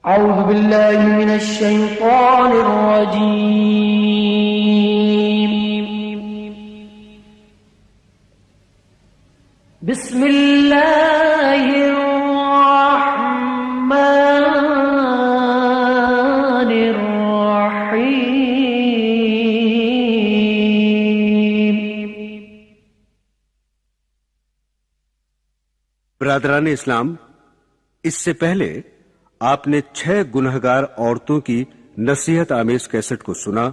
أعوذ بالله من الشيطان الرجيم. بسم الله الرحمن الرحيم. برادران اسلام، اس سے پہلے آپ نے 6 گنہگار عورتوں کی نصیحت آمیز کیسٹ کو سنا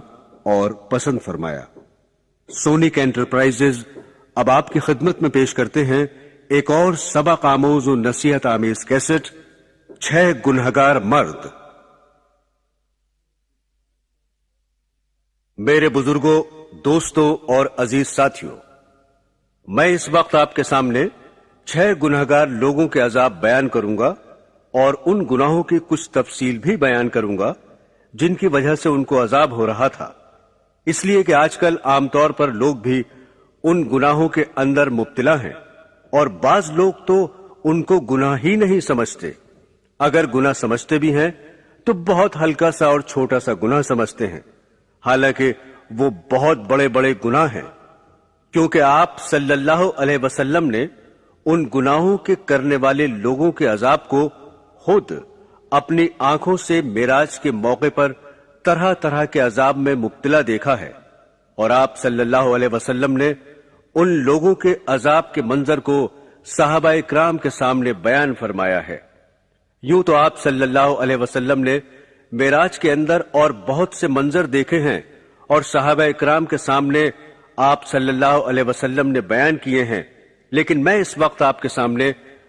اور پسند فرمایا. سونک انٹرپرائزز اب آپ کی خدمت میں پیش کرتے ہیں ایک اور سبق آموز و نصیحت آمیز کیسٹ 6 گنہگار مرد. میرے بزرگوں، دوستوں اور عزیز ساتھیوں، میں اس وقت آپ کے سامنے 6 گنہگار لوگوں کے عذاب بیان کروں گا اور ان گناہوں کی کچھ تفصیل بھی بیان کروں گا جن کی وجہ سے ان کو عذاب ہو رہا تھا. اس لیے کہ آج کل عام طور پر لوگ بھی ان گناہوں کے اندر مبتلا ہیں اور بعض لوگ تو ان کو گناہ ہی نہیں سمجھتے. اگر گناہ سمجھتے بھی ہیں تو بہت ہلکا سا اور چھوٹا سا گناہ سمجھتے ہیں، حالانکہ وہ بہت بڑے بڑے گناہ ہیں، کیونکہ آپ صلی اللہ علیہ وسلم نے ان گناہوں کے کرنے والے لوگوں کے عذاب کو خود اپنی آنکھوں سے معراج کے موقع پر طرح طرح کے عذاب میں مبتلا دیکھا ہے، اور آپ صلی اللہ علیہ وسلم نے ان لوگوں کے عذاب کے منظر کو صحابہ اکرام کے سامنے بیان فرمایا ہے. یوں تو آپ صلی اللہ علیہ وسلم نے معراج کے اندر اور بہت سے منظر دیکھے ہیں اور صحابہ اکرام کے سامنے آپ صلی اللہ علیہ وسلم نے بیان کیے ہیں، لیکن میں اس وقت آپ کے سامنے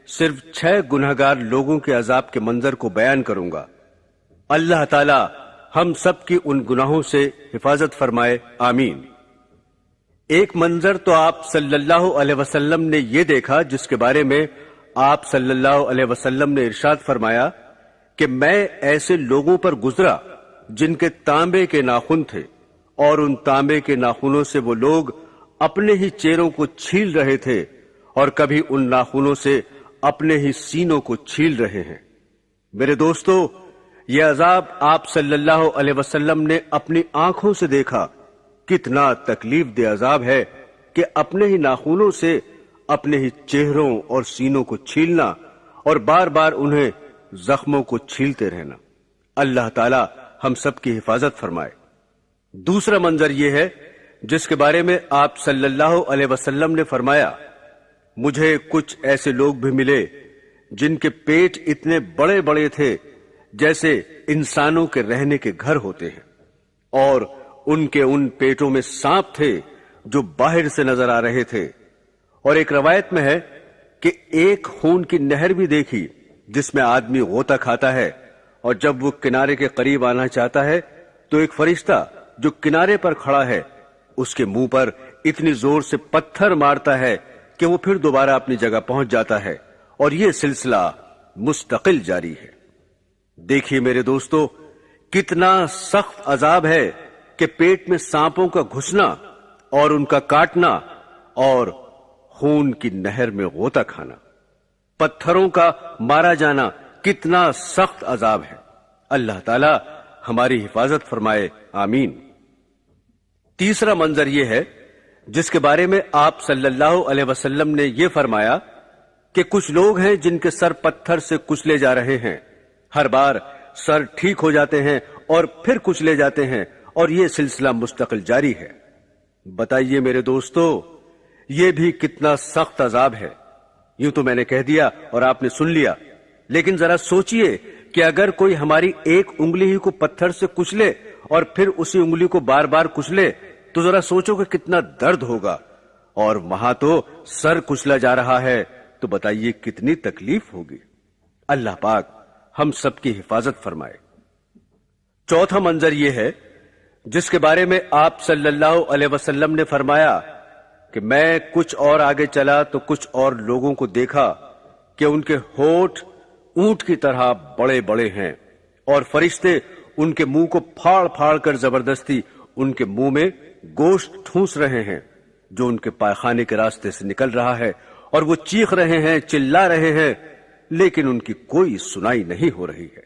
صرف 6 گنہگار لوگوں کے عذاب کے منظر کو بیان کروں گا. اللہ تعالی ہم سب کی ان گناہوں سے حفاظت فرمائے، آمین. ایک منظر تو آپ صلی اللہ علیہ وسلم نے یہ دیکھا جس کے بارے میں آپ صلی اللہ علیہ وسلم نے ارشاد فرمایا کہ میں ایسے لوگوں پر گزرا جن کے تانبے کے ناخن تھے، اور ان تانبے کے ناخنوں سے وہ لوگ اپنے ہی چہروں کو چھیل رہے تھے اور کبھی ان ناخنوں سے اپنے ہی سینوں کو چھیل رہے ہیں. میرے دوستو، یہ عذاب آپ صلی اللہ علیہ وسلم نے اپنی آنکھوں سے دیکھا. کتنا تکلیف دہ عذاب ہے کہ اپنے ہی ناخنوں سے اپنے ہی چہروں اور سینوں کو چھیلنا اور بار بار انہیں زخموں کو چھیلتے رہنا. اللہ تعالی ہم سب کی حفاظت فرمائے. دوسرا منظر یہ ہے جس کے بارے میں آپ صلی اللہ علیہ وسلم نے فرمایا، مجھے کچھ ایسے لوگ بھی ملے جن کے پیٹ اتنے بڑے بڑے تھے جیسے انسانوں کے رہنے کے گھر ہوتے ہیں، اور ان کے ان پیٹوں میں سانپ تھے جو باہر سے نظر آ رہے تھے. اور ایک روایت میں ہے کہ ایک خون کی نہر بھی دیکھی جس میں آدمی غوطہ کھاتا ہے، اور جب وہ کنارے کے قریب آنا چاہتا ہے تو ایک فرشتہ جو کنارے پر کھڑا ہے اس کے منہ پر اتنی زور سے پتھر مارتا ہے کہ وہ پھر دوبارہ اپنی جگہ پہنچ جاتا ہے، اور یہ سلسلہ مستقل جاری ہے. دیکھیے میرے دوستو، کتنا سخت عذاب ہے کہ پیٹ میں سانپوں کا گھسنا اور ان کا کاٹنا اور خون کی نہر میں غوطہ کھانا، پتھروں کا مارا جانا، کتنا سخت عذاب ہے. اللہ تعالی ہماری حفاظت فرمائے، آمین. تیسرا منظر یہ ہے جس کے بارے میں آپ صلی اللہ علیہ وسلم نے یہ فرمایا کہ کچھ لوگ ہیں جن کے سر پتھر سے کچلے جا رہے ہیں. ہر بار سر ٹھیک ہو جاتے ہیں اور پھر کچلے جاتے ہیں، اور یہ سلسلہ مستقل جاری ہے. بتائیے میرے دوستو، یہ بھی کتنا سخت عذاب ہے. یوں تو میں نے کہہ دیا اور آپ نے سن لیا، لیکن ذرا سوچئے کہ اگر کوئی ہماری ایک انگلی ہی کو پتھر سے کچلے اور پھر اسی انگلی کو بار بار کچلے تو ذرا سوچو کہ کتنا درد ہوگا. اور وہاں تو سر کچلا جا رہا ہے، تو بتائیے کتنی تکلیف ہوگی. اللہ پاک ہم سب کی حفاظت فرمائے. چوتھا منظر یہ ہے جس کے بارے میں آپ صلی اللہ علیہ وسلم نے فرمایا کہ میں کچھ اور آگے چلا تو کچھ اور لوگوں کو دیکھا کہ ان کے ہونٹ اونٹ کی طرح بڑے بڑے ہیں، اور فرشتے ان کے منہ کو پھاڑ پھاڑ کر زبردستی ان کے منہ میں گوشت ٹھونس رہے ہیں جو ان کے پائخانے کے راستے سے نکل رہا ہے، اور وہ چیخ رہے ہیں، چلا رہے ہیں، لیکن ان کی کوئی سنائی نہیں ہو رہی ہے.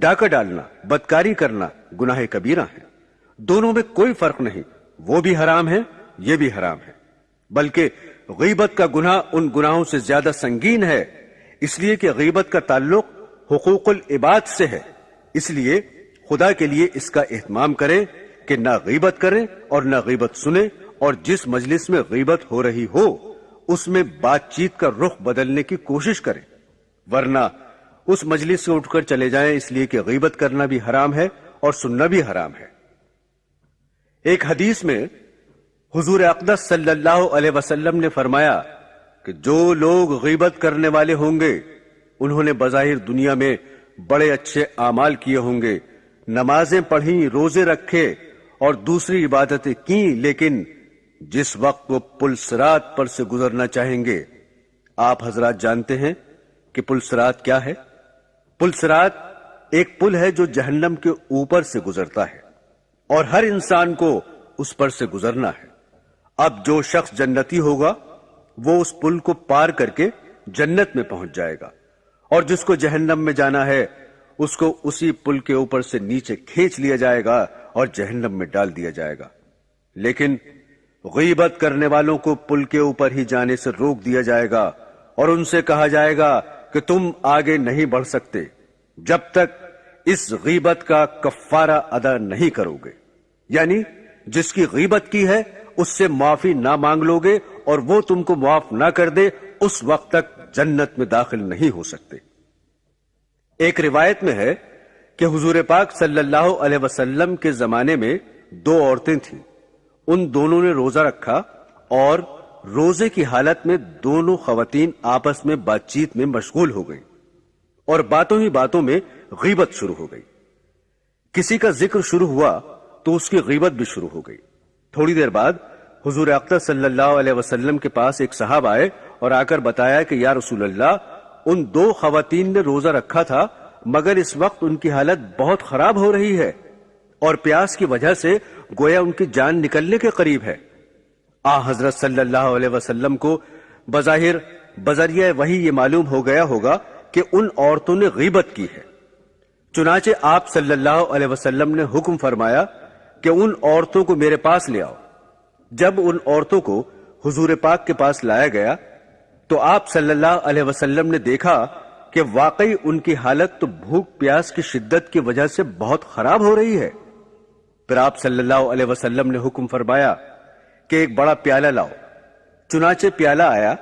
ڈاکہ ڈالنا، بدکاری کرنا گناہ کبیرہ ہیں، دونوں میں کوئی فرق نہیں، وہ بھی حرام ہے، یہ بھی حرام ہے، بلکہ غیبت کا گناہ ان گناہوں سے زیادہ سنگین ہے، اس لیے کہ غیبت کا تعلق حقوق العباد سے ہے، اس لیے خدا کے لیے اس کا اہتمام کریں کہ نہ غیبت کریں اور نہ غیبت سنیں، اور جس مجلس میں غیبت ہو رہی ہو اس میں بات چیت کا رخ بدلنے کی کوشش کریں، ورنہ اس مجلس سے اٹھ کر چلے جائیں، اس لیے کہ غیبت کرنا بھی حرام ہے اور سننا بھی حرام ہے۔ ایک حدیث میں حضور اقدس صلی اللہ علیہ وسلم نے فرمایا کہ جو لوگ غیبت کرنے والے ہوں گے انہوں نے بظاہر دنیا میں بڑے اچھے اعمال کیے ہوں گے، نمازیں پڑھیں، روزے رکھے اور دوسری عبادتیں کی، لیکن جس وقت وہ پل صراط پر سے گزرنا چاہیں گے، آپ حضرات جانتے ہیں کہ پل صراط کیا ہے؟ پل صراط ایک پل ہے جو جہنم کے اوپر سے گزرتا ہے اور ہر انسان کو اس پر سے گزرنا ہے۔ اب جو شخص جنتی ہوگا وہ اس پل کو پار کر کے جنت میں پہنچ جائے گا، اور جس کو جہنم میں جانا ہے اس کو اسی پل کے اوپر سے نیچے کھینچ لیا جائے گا اور جہنم میں ڈال دیا جائے گا۔ لیکن غیبت کرنے والوں کو پل کے اوپر ہی جانے سے روک دیا جائے گا اور ان سے کہا جائے گا کہ تم آگے نہیں بڑھ سکتے جب تک اس غیبت کا کفارہ ادا نہیں کرو گے، یعنی جس کی غیبت کی ہے اس سے معافی نہ مانگ لو گے اور وہ تم کو معاف نہ کر دے، اس وقت تک جنت میں داخل نہیں ہو سکتے۔ ایک روایت میں ہے کہ حضور پاک صلی اللہ علیہ وسلم کے زمانے میں دو عورتیں تھیں، ان دونوں نے روزہ رکھا اور روزے کی حالت میں دونوں خواتین آپس میں بات چیت میں مشغول ہو گئیں اور باتوں ہی باتوں میں غیبت شروع ہو گئی۔ کسی کا ذکر شروع ہوا تو اس کی غیبت بھی شروع ہو گئی۔ تھوڑی دیر بعد حضور اقدس صلی اللہ علیہ وسلم کے پاس ایک صاحب آئے اور آ کر بتایا کہ یا رسول اللہ، ان دو خواتین نے روزہ رکھا تھا مگر اس وقت ان کی حالت بہت خراب ہو رہی ہے اور پیاس کی وجہ سے گویا ان کی جان نکلنے کے قریب ہے۔ حضرت صلی اللہ علیہ وسلم کو بظاہر بذریعہ وحی یہ معلوم ہو گیا ہوگا کہ ان عورتوں نے غیبت کی ہے، چنانچہ آپ صلی اللہ علیہ وسلم نے حکم فرمایا کہ ان عورتوں کو میرے پاس لے آؤ۔ جب ان عورتوں کو حضور پاک کے پاس لایا گیا تو آپ صلی اللہ علیہ وسلم نے دیکھا کہ واقعی ان کی حالت تو بھوک پیاس کی شدت کی وجہ سے بہت خراب ہو رہی ہے۔ پھر آپ صلی اللہ علیہ وسلم نے حکم فرمایا کہ ایک بڑا پیالہ لاؤ۔ چنانچہ پیالہ آیا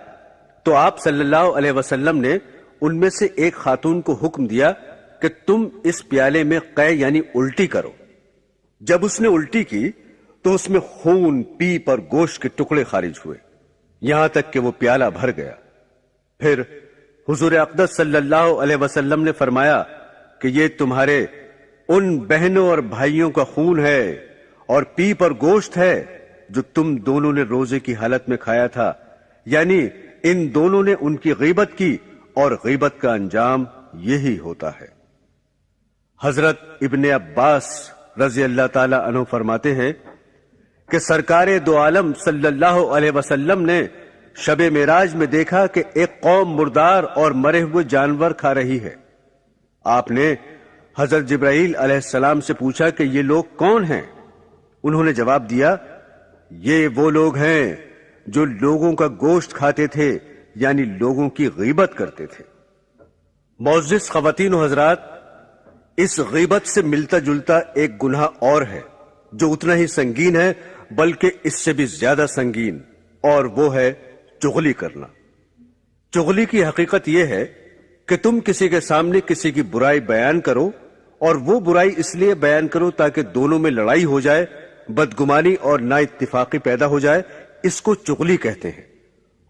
تو آپ صلی اللہ علیہ وسلم نے ان میں سے ایک خاتون کو حکم دیا کہ تم اس پیالے میں قے یعنی الٹی کرو۔ جب اس نے الٹی کی تو اس میں خون، پیپ اور گوشت کے ٹکڑے خارج ہوئے، یہاں تک کہ وہ پیالہ بھر گیا۔ پھر حضور اقدس صلی اللہ علیہ وسلم نے فرمایا کہ یہ تمہارے ان بہنوں اور بھائیوں کا خون ہے اور پیپ اور گوشت ہے جو تم دونوں نے روزے کی حالت میں کھایا تھا، یعنی ان دونوں نے ان کی غیبت کی اور غیبت کا انجام یہی ہوتا ہے۔ حضرت ابن عباس رضی اللہ تعالی عنہ فرماتے ہیں کہ سرکار دو عالم صلی اللہ علیہ وسلم نے شب معراج میں دیکھا کہ ایک قوم مردار اور مرے ہوئے جانور کھا رہی ہے۔ آپ نے حضرت جبرائیل علیہ السلام سے پوچھا کہ یہ لوگ کون ہیں؟ انہوں نے جواب دیا، یہ وہ لوگ ہیں جو لوگوں کا گوشت کھاتے تھے، یعنی لوگوں کی غیبت کرتے تھے۔ معزز خواتین و حضرات، اس غیبت سے ملتا جلتا ایک گناہ اور ہے جو اتنا ہی سنگین ہے بلکہ اس سے بھی زیادہ سنگین، اور وہ ہے چغلی کرنا۔ چغلی کی حقیقت یہ ہے کہ تم کسی کے سامنے کسی کی برائی بیان کرو، اور وہ برائی اس لیے بیان کرو تاکہ دونوں میں لڑائی ہو جائے، بدگمانی اور نا اتفاقی پیدا ہو جائے، اس کو چغلی کہتے ہیں۔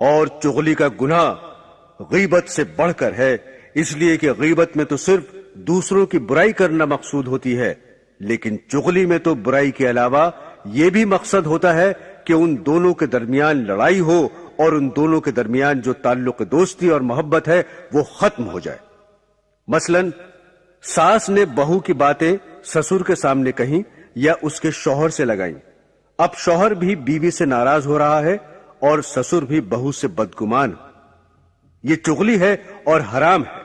اور چغلی کا گناہ غیبت سے بڑھ کر ہے، اس لیے کہ غیبت میں تو صرف دوسروں کی برائی کرنا مقصود ہوتی ہے، لیکن چغلی میں تو برائی کے علاوہ یہ بھی مقصد ہوتا ہے کہ ان دونوں کے درمیان لڑائی ہو اور ان دونوں کے درمیان جو تعلق دوستی اور محبت ہے وہ ختم ہو جائے۔ مثلا ساس نے بہو کی باتیں سسر کے سامنے کہیں یا اس کے شوہر سے لگائیں، اب شوہر بھی بیوی سے ناراض ہو رہا ہے اور سسر بھی بہو سے بدگمان۔ یہ چغلی ہے اور حرام ہے۔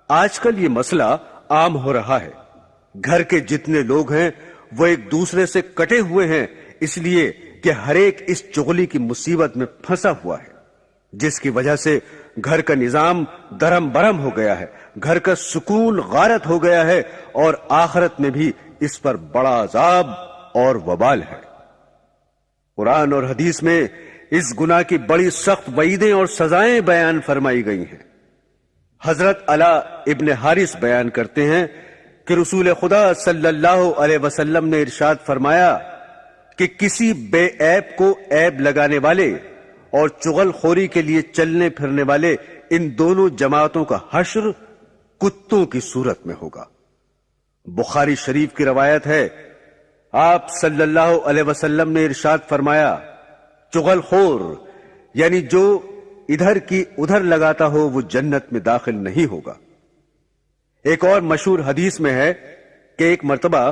آج کل یہ مسئلہ عام ہو رہا ہے۔ گھر کے جتنے لوگ ہیں وہ ایک دوسرے سے کٹے ہوئے ہیں، اس لیے کہ ہر ایک اس چغلی کی مصیبت میں پھنسا ہوا ہے، جس کی وجہ سے گھر کا نظام درم برم ہو گیا ہے، گھر کا سکون غارت ہو گیا ہے، اور آخرت میں بھی اس پر بڑا عذاب اور وبال ہے۔ قرآن اور حدیث میں اس گناہ کی بڑی سخت وعیدیں اور سزائیں بیان فرمائی گئی ہیں۔ حضرت علا ابن حارث بیان کرتے ہیں کہ رسول خدا صلی اللہ علیہ وسلم نے ارشاد فرمایا کہ کسی بے عیب کو عیب لگانے والے اور چغل خوری کے لیے چلنے پھرنے والے ان دونوں جماعتوں کا حشر کتوں کی صورت میں ہوگا۔ بخاری شریف کی روایت ہے، آپ صلی اللہ علیہ وسلم نے ارشاد فرمایا، چغل خور یعنی جو ادھر کی ادھر لگاتا ہو وہ جنت میں داخل نہیں ہوگا۔ ایک اور مشہور حدیث میں ہے کہ ایک مرتبہ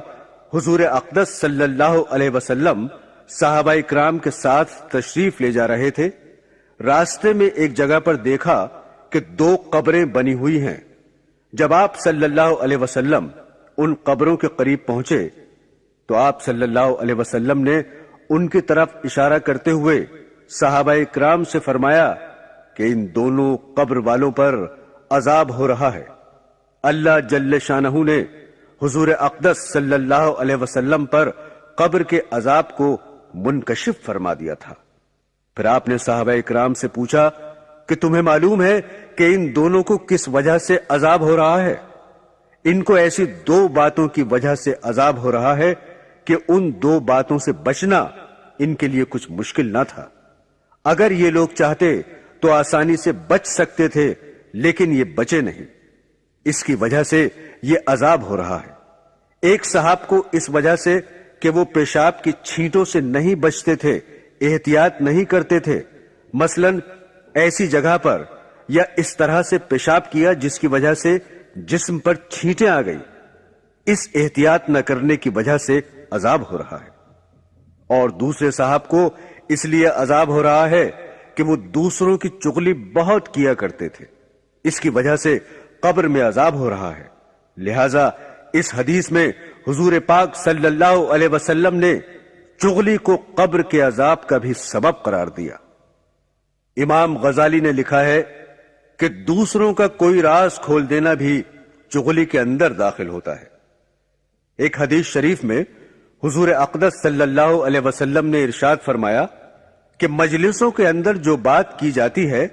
حضور اقدس صلی اللہ علیہ وسلم صحابہ کرام کے ساتھ تشریف لے جا رہے تھے۔ راستے میں ایک جگہ پر دیکھا کہ 2 قبریں بنی ہوئی ہیں۔ جب آپ صلی اللہ علیہ وسلم ان قبروں کے قریب پہنچے تو آپ صلی اللہ علیہ وسلم نے ان کی طرف اشارہ کرتے ہوئے صحابہ کرام سے فرمایا کہ ان دونوں قبر والوں پر عذاب ہو رہا ہے۔ اللہ جل شانہ نے حضور اقدس صلی اللہ علیہ وسلم پر قبر کے عذاب کو منکشف فرما دیا تھا۔ پھر آپ نے صحابہ کرام سے پوچھا کہ تمہیں معلوم ہے کہ ان دونوں کو کس وجہ سے عذاب ہو رہا ہے؟ ان کو ایسی 2 باتوں کی وجہ سے عذاب ہو رہا ہے کہ ان 2 باتوں سے بچنا ان کے لیے کچھ مشکل نہ تھا۔ اگر یہ لوگ چاہتے تو آسانی سے بچ سکتے تھے، لیکن یہ بچے نہیں، اس کی وجہ سے یہ عذاب ہو رہا ہے۔ ایک صاحب کو اس وجہ سے کہ وہ پیشاب کی چھینٹوں سے نہیں بچتے تھے، احتیاط نہیں کرتے تھے، مثلا ایسی جگہ پر یا اس طرح سے پیشاب کیا جس کی وجہ سے جسم پر چھینٹیں آ گئی، اس احتیاط نہ کرنے کی وجہ سے عذاب ہو رہا ہے۔ اور دوسرے صاحب کو اس لیے عذاب ہو رہا ہے کہ وہ دوسروں کی چغلی بہت کیا کرتے تھے، اس کی وجہ سے قبر میں عذاب ہو رہا ہے۔ لہذا اس حدیث میں حضور پاک صلی اللہ علیہ وسلم نے چغلی کو قبر کے عذاب کا بھی سبب قرار دیا۔ امام غزالی نے لکھا ہے کہ دوسروں کا کوئی راز کھول دینا بھی چغلی کے اندر داخل ہوتا ہے۔ ایک حدیث شریف میں حضور اقدس صلی اللہ علیہ وسلم نے ارشاد فرمایا کہ مجلسوں کے اندر جو بات کی جاتی ہے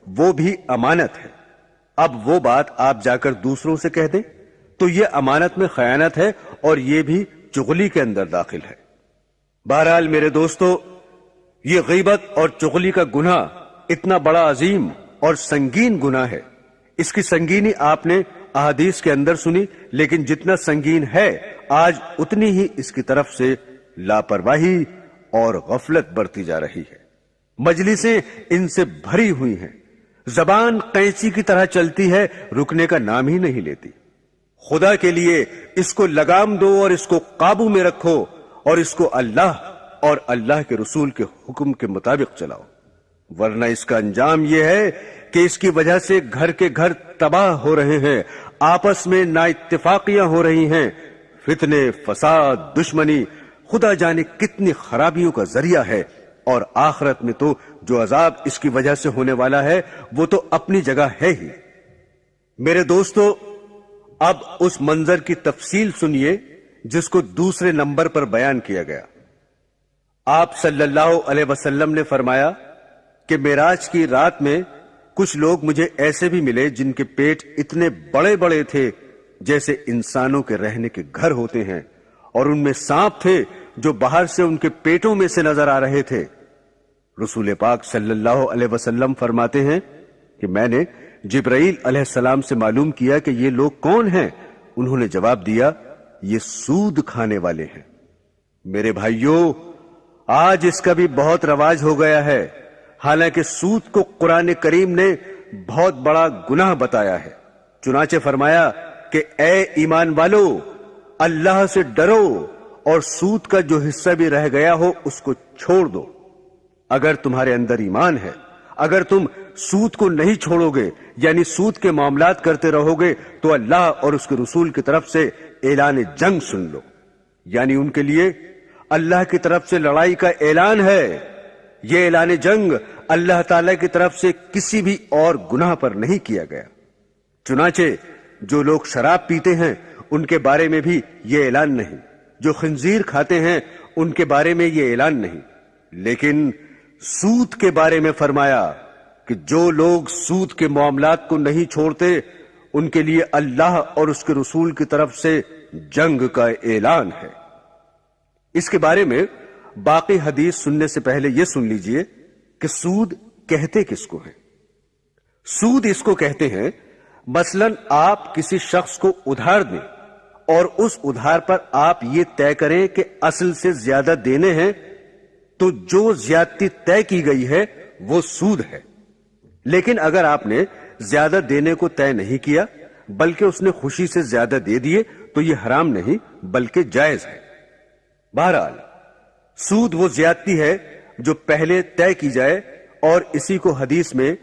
وہ بھی امانت ہے۔ اب وہ بات آپ جا کر دوسروں سے کہہ دیں تو یہ امانت میں خیانت ہے اور یہ بھی چغلی کے اندر داخل ہے۔ بہرحال میرے دوستو، یہ غیبت اور چغلی کا گناہ اتنا بڑا عظیم اور سنگین گناہ ہے۔ اس کی سنگینی آپ نے احادیث کے اندر سنی، لیکن جتنا سنگین ہے آج اتنی ہی اس کی طرف سے لاپرواہی اور غفلت برتی جا رہی ہے۔ مجلسیں ان سے بھری ہوئی ہیں، زبان قینچی کی طرح چلتی ہے، رکنے کا نام ہی نہیں لیتی۔ خدا کے لیے اس کو لگام دو اور اس کو قابو میں رکھو اور اس کو اللہ اور اللہ کے رسول کے حکم کے مطابق چلاؤ، ورنہ اس کا انجام یہ ہے کہ اس کی وجہ سے گھر کے گھر تباہ ہو رہے ہیں، آپس میں نا اتفاقیاں ہو رہی ہیں، فتنے، فساد، دشمنی، خدا جانے کتنی خرابیوں کا ذریعہ ہے، اور آخرت میں تو جو عذاب اس کی وجہ سے ہونے والا ہے وہ تو اپنی جگہ ہے ہی۔ میرے دوستو، اب اس منظر کی تفصیل سنیے جس کو دوسرے نمبر پر بیان کیا گیا۔ آپ صلی اللہ علیہ وسلم نے فرمایا کہ معراج کی رات میں کچھ لوگ مجھے ایسے بھی ملے جن کے پیٹ اتنے بڑے بڑے تھے جیسے انسانوں کے رہنے کے گھر ہوتے ہیں، اور ان میں سانپ تھے جو باہر سے ان کے پیٹوں میں سے نظر آ رہے تھے۔ رسول پاک صلی اللہ علیہ وسلم فرماتے ہیں کہ میں نے جبرائیل علیہ السلام سے معلوم کیا کہ یہ لوگ کون ہیں؟ انہوں نے جواب دیا، یہ سود کھانے والے ہیں۔ میرے بھائیوں، آج اس کا بھی بہت رواج ہو گیا ہے، حالانکہ سود کو قرآن کریم نے بہت بڑا گناہ بتایا ہے۔ چنانچہ فرمایا کہ اے ایمان والو، اللہ سے ڈرو اور سود کا جو حصہ بھی رہ گیا ہو اس کو چھوڑ دو۔ اگر تمہارے اندر ایمان ہے، اگر تم سود کو نہیں چھوڑو گے یعنی سود کے معاملات کرتے رہو گے تو اللہ اور اس کے رسول کی طرف سے اعلان جنگ سن لو، یعنی ان کے لیے اللہ کی طرف سے لڑائی کا اعلان ہے۔ یہ اعلان جنگ اللہ تعالی کی طرف سے کسی بھی اور گناہ پر نہیں کیا گیا۔ چنانچہ جو لوگ شراب پیتے ہیں ان کے بارے میں بھی یہ اعلان نہیں، جو خنزیر کھاتے ہیں ان کے بارے میں یہ اعلان نہیں، لیکن سود کے بارے میں فرمایا کہ جو لوگ سود کے معاملات کو نہیں چھوڑتے ان کے لیے اللہ اور اس کے رسول کی طرف سے جنگ کا اعلان ہے۔ اس کے بارے میں باقی حدیث سننے سے پہلے یہ سن لیجئے کہ سود کہتے کس کو ہے۔ سود اس کو کہتے ہیں مثلا آپ کسی شخص کو ادھار دیں اور اس ادھار پر آپ یہ طے کریں کہ اصل سے زیادہ دینے ہیں، تو جو زیادتی طے کی گئی ہے وہ سود ہے۔ لیکن اگر آپ نے زیادہ دینے کو طے نہیں کیا بلکہ اس نے خوشی سے زیادہ دے دیے تو یہ حرام نہیں بلکہ جائز ہے۔ بہرحال سود وہ زیادتی ہے جو پہلے طے کی جائے اور اسی کو حدیث میں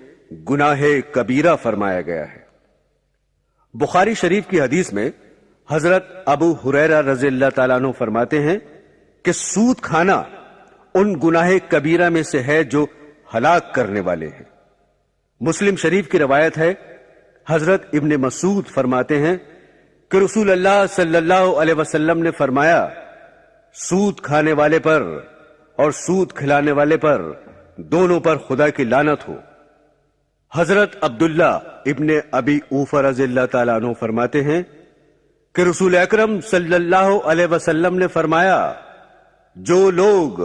گناہ کبیرہ فرمایا گیا ہے۔ بخاری شریف کی حدیث میں حضرت ابو ہریرہ رضی اللہ تعالیٰ عنہ فرماتے ہیں کہ سود کھانا ان گناہ کبیرہ میں سے ہے جو ہلاک کرنے والے ہیں۔ مسلم شریف کی روایت ہے، حضرت ابن مسعود فرماتے ہیں کہ رسول اللہ صلی اللہ علیہ وسلم نے فرمایا، سود کھانے والے پر اور سود کھلانے والے پر دونوں پر خدا کی لعنت ہو۔ حضرت عبداللہ ابن ابی اوفہ رضی اللہ تعالیٰ عنہ فرماتے ہیں کہ رسول اکرم صلی اللہ علیہ وسلم نے فرمایا، جو لوگ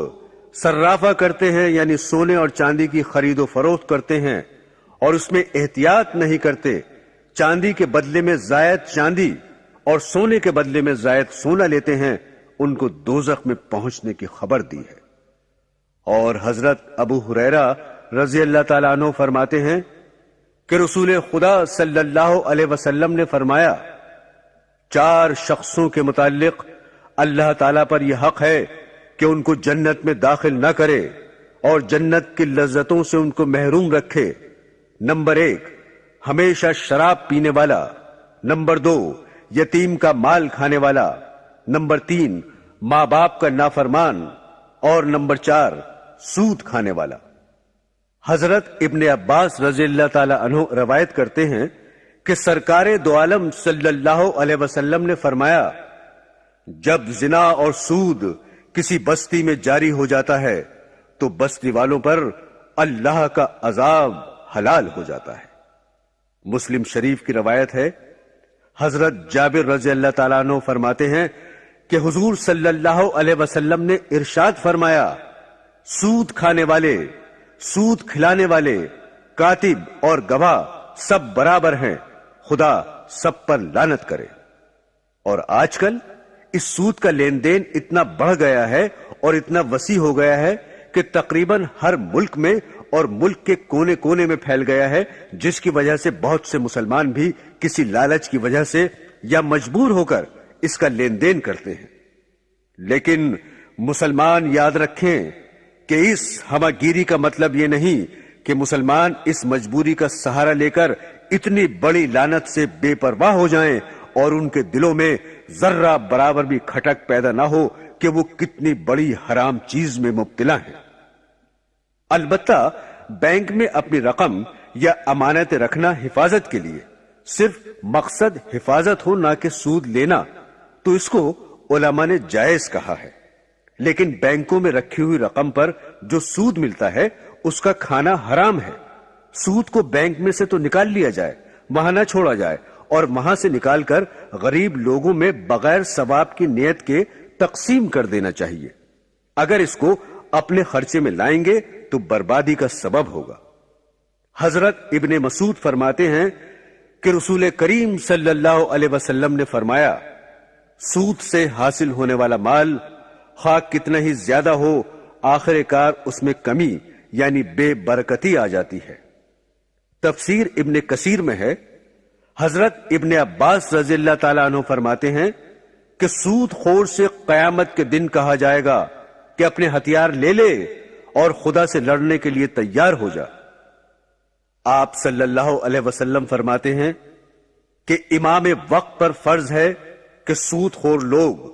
صرافہ کرتے ہیں یعنی سونے اور چاندی کی خرید و فروخت کرتے ہیں اور اس میں احتیاط نہیں کرتے، چاندی کے بدلے میں زائد چاندی اور سونے کے بدلے میں زائد سونا لیتے ہیں، ان کو دوزخ میں پہنچنے کی خبر دی ہے۔ اور حضرت ابو ہریرہ رضی اللہ تعالیٰ عنہ فرماتے ہیں کہ رسول خدا صلی اللہ علیہ وسلم نے فرمایا، 4 شخصوں کے متعلق اللہ تعالیٰ پر یہ حق ہے کہ ان کو جنت میں داخل نہ کرے اور جنت کی لذتوں سے ان کو محروم رکھے۔ نمبر 1 ہمیشہ شراب پینے والا، نمبر 2 یتیم کا مال کھانے والا، نمبر 3 ماں باپ کا نافرمان، اور نمبر 4 سود کھانے والا۔ حضرت ابن عباس رضی اللہ تعالی عنہ روایت کرتے ہیں کہ سرکار دو عالم صلی اللہ علیہ وسلم نے فرمایا، جب زنا اور سود کسی بستی میں جاری ہو جاتا ہے تو بستی والوں پر اللہ کا عذاب حلال ہو جاتا ہے۔ مسلم شریف کی روایت ہے، حضرت جابر رضی اللہ تعالیٰ عنہ فرماتے ہیں کہ حضور صلی اللہ علیہ وسلم نے ارشاد فرمایا، سود کھانے والے، سود کھلانے والے، کاتب اور گواہ سب برابر ہیں، خدا سب پر لعنت کرے۔ اور آج کل اس سود کا لین دین اتنا بڑھ گیا ہے اور اتنا وسیع ہو گیا ہے کہ تقریباً ہر ملک میں اور ملک کے کونے کونے میں پھیل گیا ہے، جس کی وجہ سے بہت سے مسلمان بھی کسی لالچ کی وجہ سے یا مجبور ہو کر اس کا لین دین کرتے ہیں۔ لیکن مسلمان یاد رکھیں کہ اس ہمہ گیری کا مطلب یہ نہیں کہ مسلمان اس مجبوری کا سہارا لے کر اتنی بڑی لعنت سے بے پرواہ ہو جائیں اور ان کے دلوں میں ذرہ برابر بھی کھٹک پیدا نہ ہو کہ وہ کتنی بڑی حرام چیز میں مبتلا ہیں۔ البتہ بینک میں اپنی رقم یا امانت رکھنا حفاظت کے لیے، صرف مقصد حفاظت ہو نہ کہ سود لینا، تو اس کو علماء نے جائز کہا ہے۔ لیکن بینکوں میں رکھی ہوئی رقم پر جو سود ملتا ہے اس کا کھانا حرام ہے۔ سود کو بینک میں سے تو نکال لیا جائے، وہاں نہ چھوڑا جائے، اور وہاں سے نکال کر غریب لوگوں میں بغیر ثواب کی نیت کے تقسیم کر دینا چاہیے۔ اگر اس کو اپنے خرچے میں لائیں گے تو بربادی کا سبب ہوگا۔ حضرت ابن مسعود فرماتے ہیں کہ رسول کریم صلی اللہ علیہ وسلم نے فرمایا، سود سے حاصل ہونے والا مال خواہ کتنا ہی زیادہ ہو، آخر کار اس میں کمی یعنی بے برکتی آ جاتی ہے۔ تفسیر ابن کثیر میں ہے، حضرت ابن عباس رضی اللہ تعالیٰ عنہ فرماتے ہیں کہ سود خور سے قیامت کے دن کہا جائے گا کہ اپنے ہتھیار لے لے اور خدا سے لڑنے کے لیے تیار ہو جا۔ آپ صلی اللہ علیہ وسلم فرماتے ہیں کہ امام وقت پر فرض ہے کہ سود خور لوگ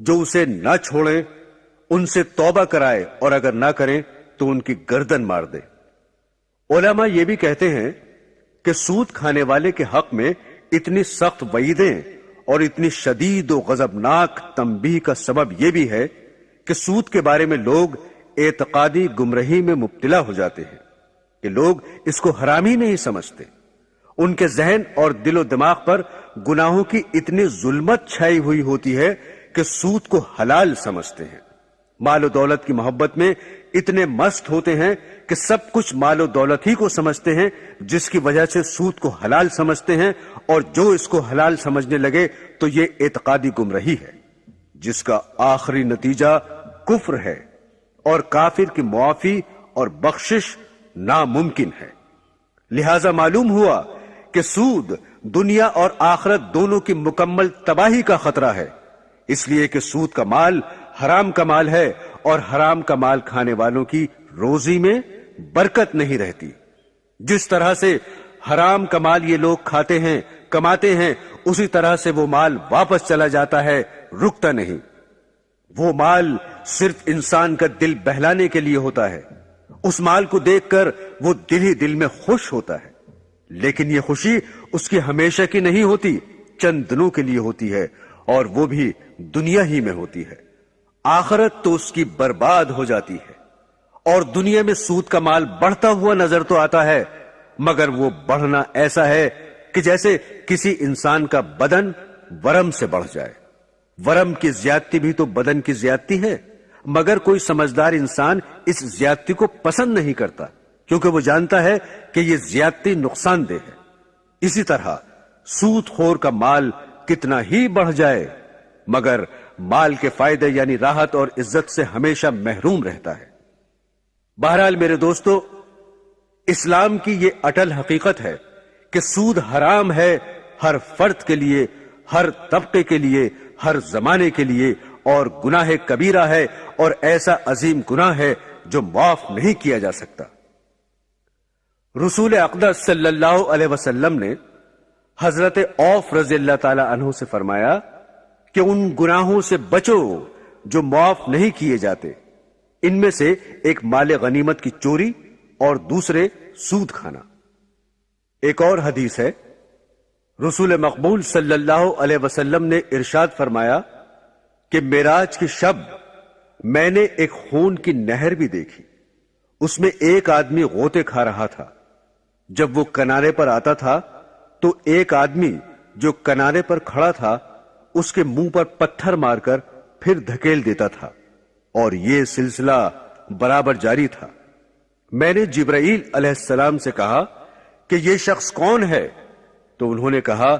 جو اسے نہ چھوڑیں ان سے توبہ کرائے، اور اگر نہ کریں تو ان کی گردن مار دے۔ علماء یہ بھی کہتے ہیں کہ سود کھانے والے کے حق میں اتنی سخت وعیدیں اور اتنی شدید و غضبناک تنبیہ کا سبب یہ بھی ہے کہ سود کے بارے میں لوگ اعتقادی گمراہی میں مبتلا ہو جاتے ہیں کہ لوگ اس کو حرام ہی نہیں سمجھتے۔ ان کے ذہن اور دل و دماغ پر گناہوں کی اتنی ظلمت چھائی ہوئی ہوتی ہے کہ سود کو حلال سمجھتے ہیں۔ مال و دولت کی محبت میں اتنے مست ہوتے ہیں کہ سب کچھ مال و دولت ہی کو سمجھتے ہیں، جس کی وجہ سے سود کو حلال سمجھتے ہیں، اور جو اس کو حلال سمجھنے لگے تو یہ اعتقادی گمراہی ہے جس کا آخری نتیجہ کفر ہے، اور کافر کی معافی اور بخشش ناممکن ہے۔ لہذا معلوم ہوا کہ سود دنیا اور آخرت دونوں کی مکمل تباہی کا خطرہ ہے، اس لیے کہ سود کا مال حرام کا مال ہے، اور حرام کا مال کھانے والوں کی روزی میں برکت نہیں رہتی۔ جس طرح سے حرام کا مال یہ لوگ کھاتے ہیں، کماتے ہیں، اسی طرح سے وہ مال واپس چلا جاتا ہے، رکتا نہیں۔ وہ مال صرف انسان کا دل بہلانے کے لیے ہوتا ہے، اس مال کو دیکھ کر وہ دل ہی دل میں خوش ہوتا ہے، لیکن یہ خوشی اس کی ہمیشہ کی نہیں ہوتی، چند دنوں کے لیے ہوتی ہے، اور وہ بھی دنیا ہی میں ہوتی ہے۔ آخرت تو اس کی برباد ہو جاتی ہے۔ اور دنیا میں سود کا مال بڑھتا ہوا نظر تو آتا ہے، مگر وہ بڑھنا ایسا ہے کہ جیسے کسی انسان کا بدن ورم سے بڑھ جائے۔ ورم کی زیادتی بھی تو بدن کی زیادتی ہے، مگر کوئی سمجھدار انسان اس زیادتی کو پسند نہیں کرتا، کیونکہ وہ جانتا ہے کہ یہ زیادتی نقصان دہ ہے۔ اسی طرح سود خور کا مال کتنا ہی بڑھ جائے مگر مال کے فائدے یعنی راحت اور عزت سے ہمیشہ محروم رہتا ہے۔ بہرحال میرے دوستو، اسلام کی یہ اٹل حقیقت ہے کہ سود حرام ہے، ہر فرد کے لیے، ہر طبقے کے لیے، ہر زمانے کے لیے، اور گناہ کبیرہ ہے، اور ایسا عظیم گناہ ہے جو معاف نہیں کیا جا سکتا۔ رسول اقدس صلی اللہ علیہ وسلم نے حضرت عوف رضی اللہ تعالی عنہ سے فرمایا کہ ان گناہوں سے بچو جو معاف نہیں کیے جاتے۔ ان میں سے ایک مال غنیمت کی چوری اور دوسرے سود کھانا۔ ایک اور حدیث ہے، رسول مقبول صلی اللہ علیہ وسلم نے ارشاد فرمایا کہ معراج کی شب میں نے ایک خون کی نہر بھی دیکھی، اس میں ایک آدمی غوطے کھا رہا تھا۔ جب وہ کنارے پر آتا تھا تو ایک آدمی جو کنارے پر کھڑا تھا اس کے منہ پر پتھر مار کر پھر دھکیل دیتا تھا، اور یہ سلسلہ برابر جاری تھا۔ میں نے جبرائیل علیہ السلام سے کہا کہ یہ شخص کون ہے؟ تو انہوں نے کہا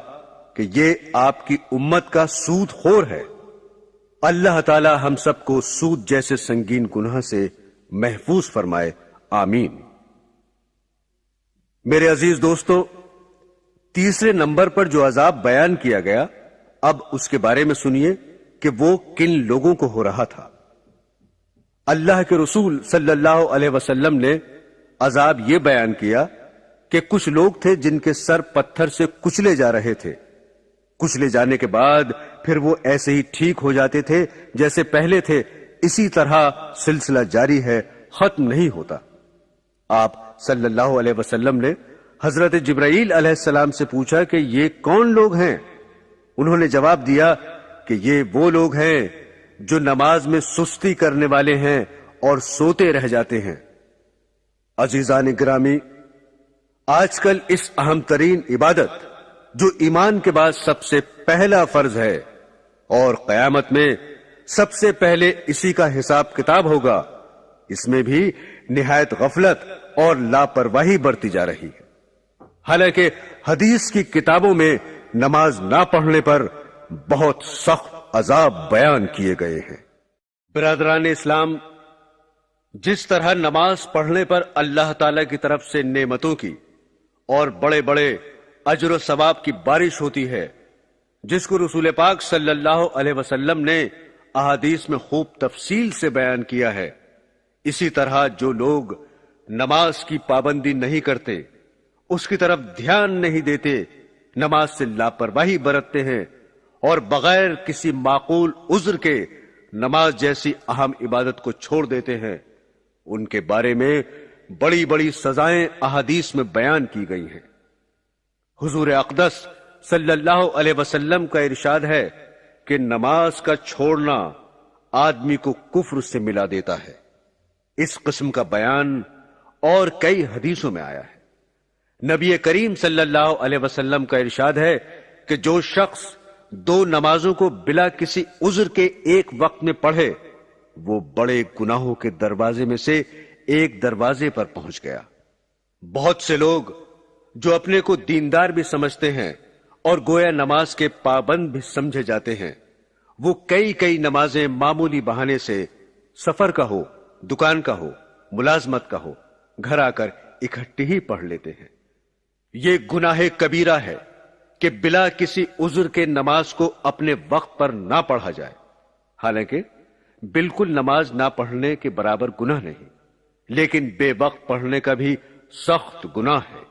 کہ یہ آپ کی امت کا سود خور ہے۔ اللہ تعالی ہم سب کو سود جیسے سنگین گناہ سے محفوظ فرمائے، آمین۔ میرے عزیز دوستو، تیسرے نمبر پر جو عذاب بیان کیا گیا، اب اس کے بارے میں سنیے کہ وہ کن لوگوں کو ہو رہا تھا۔ اللہ کے رسول صلی اللہ علیہ وسلم نے عذاب یہ بیان کیا کہ کچھ لوگ تھے جن کے سر پتھر سے کچلے جا رہے تھے۔ کچلے جانے کے بعد پھر وہ ایسے ہی ٹھیک ہو جاتے تھے جیسے پہلے تھے، اسی طرح سلسلہ جاری ہے، ختم نہیں ہوتا۔ آپ صلی اللہ علیہ وسلم نے حضرت جبرائیل علیہ السلام سے پوچھا کہ یہ کون لوگ ہیں؟ انہوں نے جواب دیا کہ یہ وہ لوگ ہیں جو نماز میں سستی کرنے والے ہیں اور سوتے رہ جاتے ہیں۔ عزیزان گرامی، آج کل اس اہم ترین عبادت جو ایمان کے بعد سب سے پہلا فرض ہے اور قیامت میں سب سے پہلے اسی کا حساب کتاب ہوگا، اس میں بھی نہایت غفلت اور لاپرواہی برتی جا رہی ہے۔ حالانکہ حدیث کی کتابوں میں نماز نہ پڑھنے پر بہت سخت عذاب بیان کیے گئے ہیں۔ برادران اسلام، جس طرح نماز پڑھنے پر اللہ تعالی کی طرف سے نعمتوں کی اور بڑے بڑے اجر و ثواب کی بارش ہوتی ہے، جس کو رسول پاک صلی اللہ علیہ وسلم نے احادیث میں خوب تفصیل سے بیان کیا ہے، اسی طرح جو لوگ نماز کی پابندی نہیں کرتے اس کی طرف دھیان نہیں دیتے، نماز سے لاپرواہی برتتے ہیں اور بغیر کسی معقول عذر کے نماز جیسی اہم عبادت کو چھوڑ دیتے ہیں، ان کے بارے میں بڑی بڑی سزائیں احادیث میں بیان کی گئی ہیں۔ حضور اقدس صلی اللہ علیہ وسلم کا ارشاد ہے کہ نماز کا چھوڑنا آدمی کو کفر سے ملا دیتا ہے۔ اس قسم کا بیان اور کئی حدیثوں میں آیا ہے۔ نبی کریم صلی اللہ علیہ وسلم کا ارشاد ہے کہ جو شخص 2 نمازوں کو بلا کسی عذر کے ایک وقت میں پڑھے، وہ بڑے گناہوں کے دروازے میں سے ایک دروازے پر پہنچ گیا۔ بہت سے لوگ جو اپنے کو دیندار بھی سمجھتے ہیں اور گویا نماز کے پابند بھی سمجھے جاتے ہیں، وہ کئی نمازیں معمولی بہانے سے، سفر کا ہو، دکان کا ہو، ملازمت کا ہو، گھر آ کر اکٹھی ہی پڑھ لیتے ہیں۔ یہ گناہ کبیرہ ہے کہ بلا کسی عذر کے نماز کو اپنے وقت پر نہ پڑھا جائے، حالانکہ بالکل نماز نہ پڑھنے کے برابر گناہ نہیں، لیکن بے وقت پڑھنے کا بھی سخت گناہ ہے۔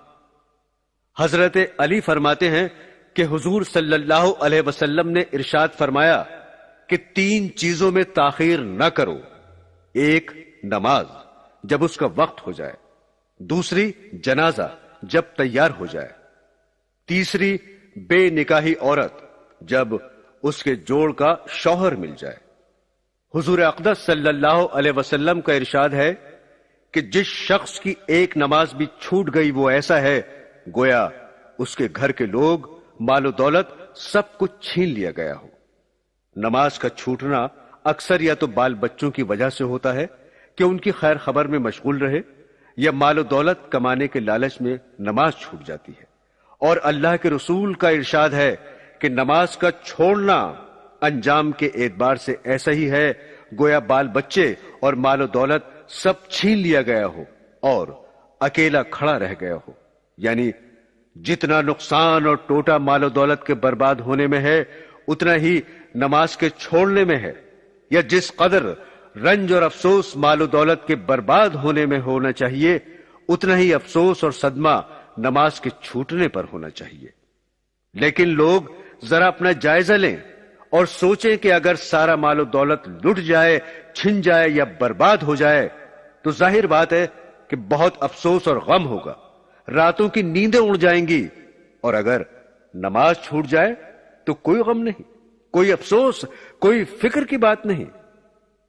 حضرت علی فرماتے ہیں کہ حضور صلی اللہ علیہ وسلم نے ارشاد فرمایا کہ 3 چیزوں میں تاخیر نہ کرو: 1 نماز جب اس کا وقت ہو جائے، 2 جنازہ جب تیار ہو جائے، 3 بے نکاحی عورت جب اس کے جوڑ کا شوہر مل جائے۔ حضور اقدس صلی اللہ علیہ وسلم کا ارشاد ہے کہ جس شخص کی ایک نماز بھی چھوٹ گئی وہ ایسا ہے گویا اس کے گھر کے لوگ، مال و دولت سب کچھ چھین لیا گیا ہو۔ نماز کا چھوٹنا اکثر یا تو بال بچوں کی وجہ سے ہوتا ہے کہ ان کی خیر خبر میں مشغول رہے، یا مال و دولت کمانے کے لالچ میں نماز چھوٹ جاتی ہے۔ اور اللہ کے رسول کا ارشاد ہے کہ نماز کا چھوڑنا انجام کے اعتبار سے ایسا ہی ہے گویا بال بچے اور مال و دولت سب چھین لیا گیا ہو اور اکیلا کھڑا رہ گیا ہو، یعنی جتنا نقصان اور ٹوٹا مال و دولت کے برباد ہونے میں ہے اتنا ہی نماز کے چھوڑنے میں ہے، یا جس قدر رنج اور افسوس مال و دولت کے برباد ہونے میں ہونا چاہیے اتنا ہی افسوس اور صدمہ نماز کے چھوٹنے پر ہونا چاہیے۔ لیکن لوگ ذرا اپنا جائزہ لیں اور سوچیں کہ اگر سارا مال و دولت لٹ جائے، چھن جائے یا برباد ہو جائے تو ظاہر بات ہے کہ بہت افسوس اور غم ہوگا، راتوں کی نیندیں اڑ جائیں گی، اور اگر نماز چھوٹ جائے تو کوئی غم نہیں، کوئی افسوس، کوئی فکر کی بات نہیں۔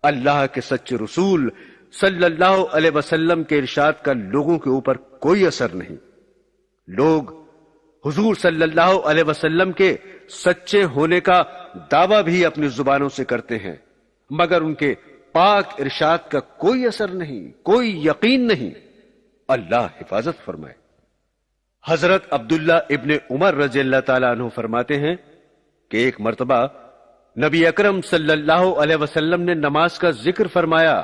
اللہ کے سچے رسول صلی اللہ علیہ وسلم کے ارشاد کا لوگوں کے اوپر کوئی اثر نہیں۔ لوگ حضور صلی اللہ علیہ وسلم کے سچے ہونے کا دعویٰ بھی اپنی زبانوں سے کرتے ہیں، مگر ان کے پاک ارشاد کا کوئی اثر نہیں، کوئی یقین نہیں۔ اللہ حفاظت فرمائے۔ حضرت عبداللہ ابن عمر رضی اللہ تعالیٰ عنہ فرماتے ہیں کہ ایک مرتبہ نبی اکرم صلی اللہ علیہ وسلم نے نماز کا ذکر فرمایا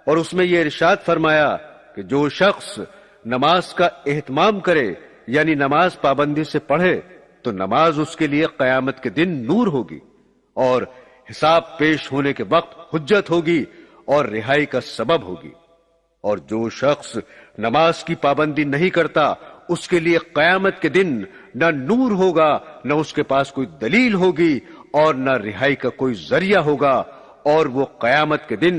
اور اس میں یہ ارشاد فرمایا کہ جو شخص نماز کا اہتمام کرے، یعنی نماز پابندی سے پڑھے، تو نماز اس کے لیے قیامت کے دن نور ہوگی اور حساب پیش ہونے کے وقت حجت ہوگی اور رہائی کا سبب ہوگی، اور جو شخص نماز کی پابندی نہیں کرتا اس کے لیے قیامت کے دن نہ نور ہوگا، نہ اس کے پاس کوئی دلیل ہوگی اور نہ رہائی کا کوئی ذریعہ ہوگا، اور وہ قیامت کے دن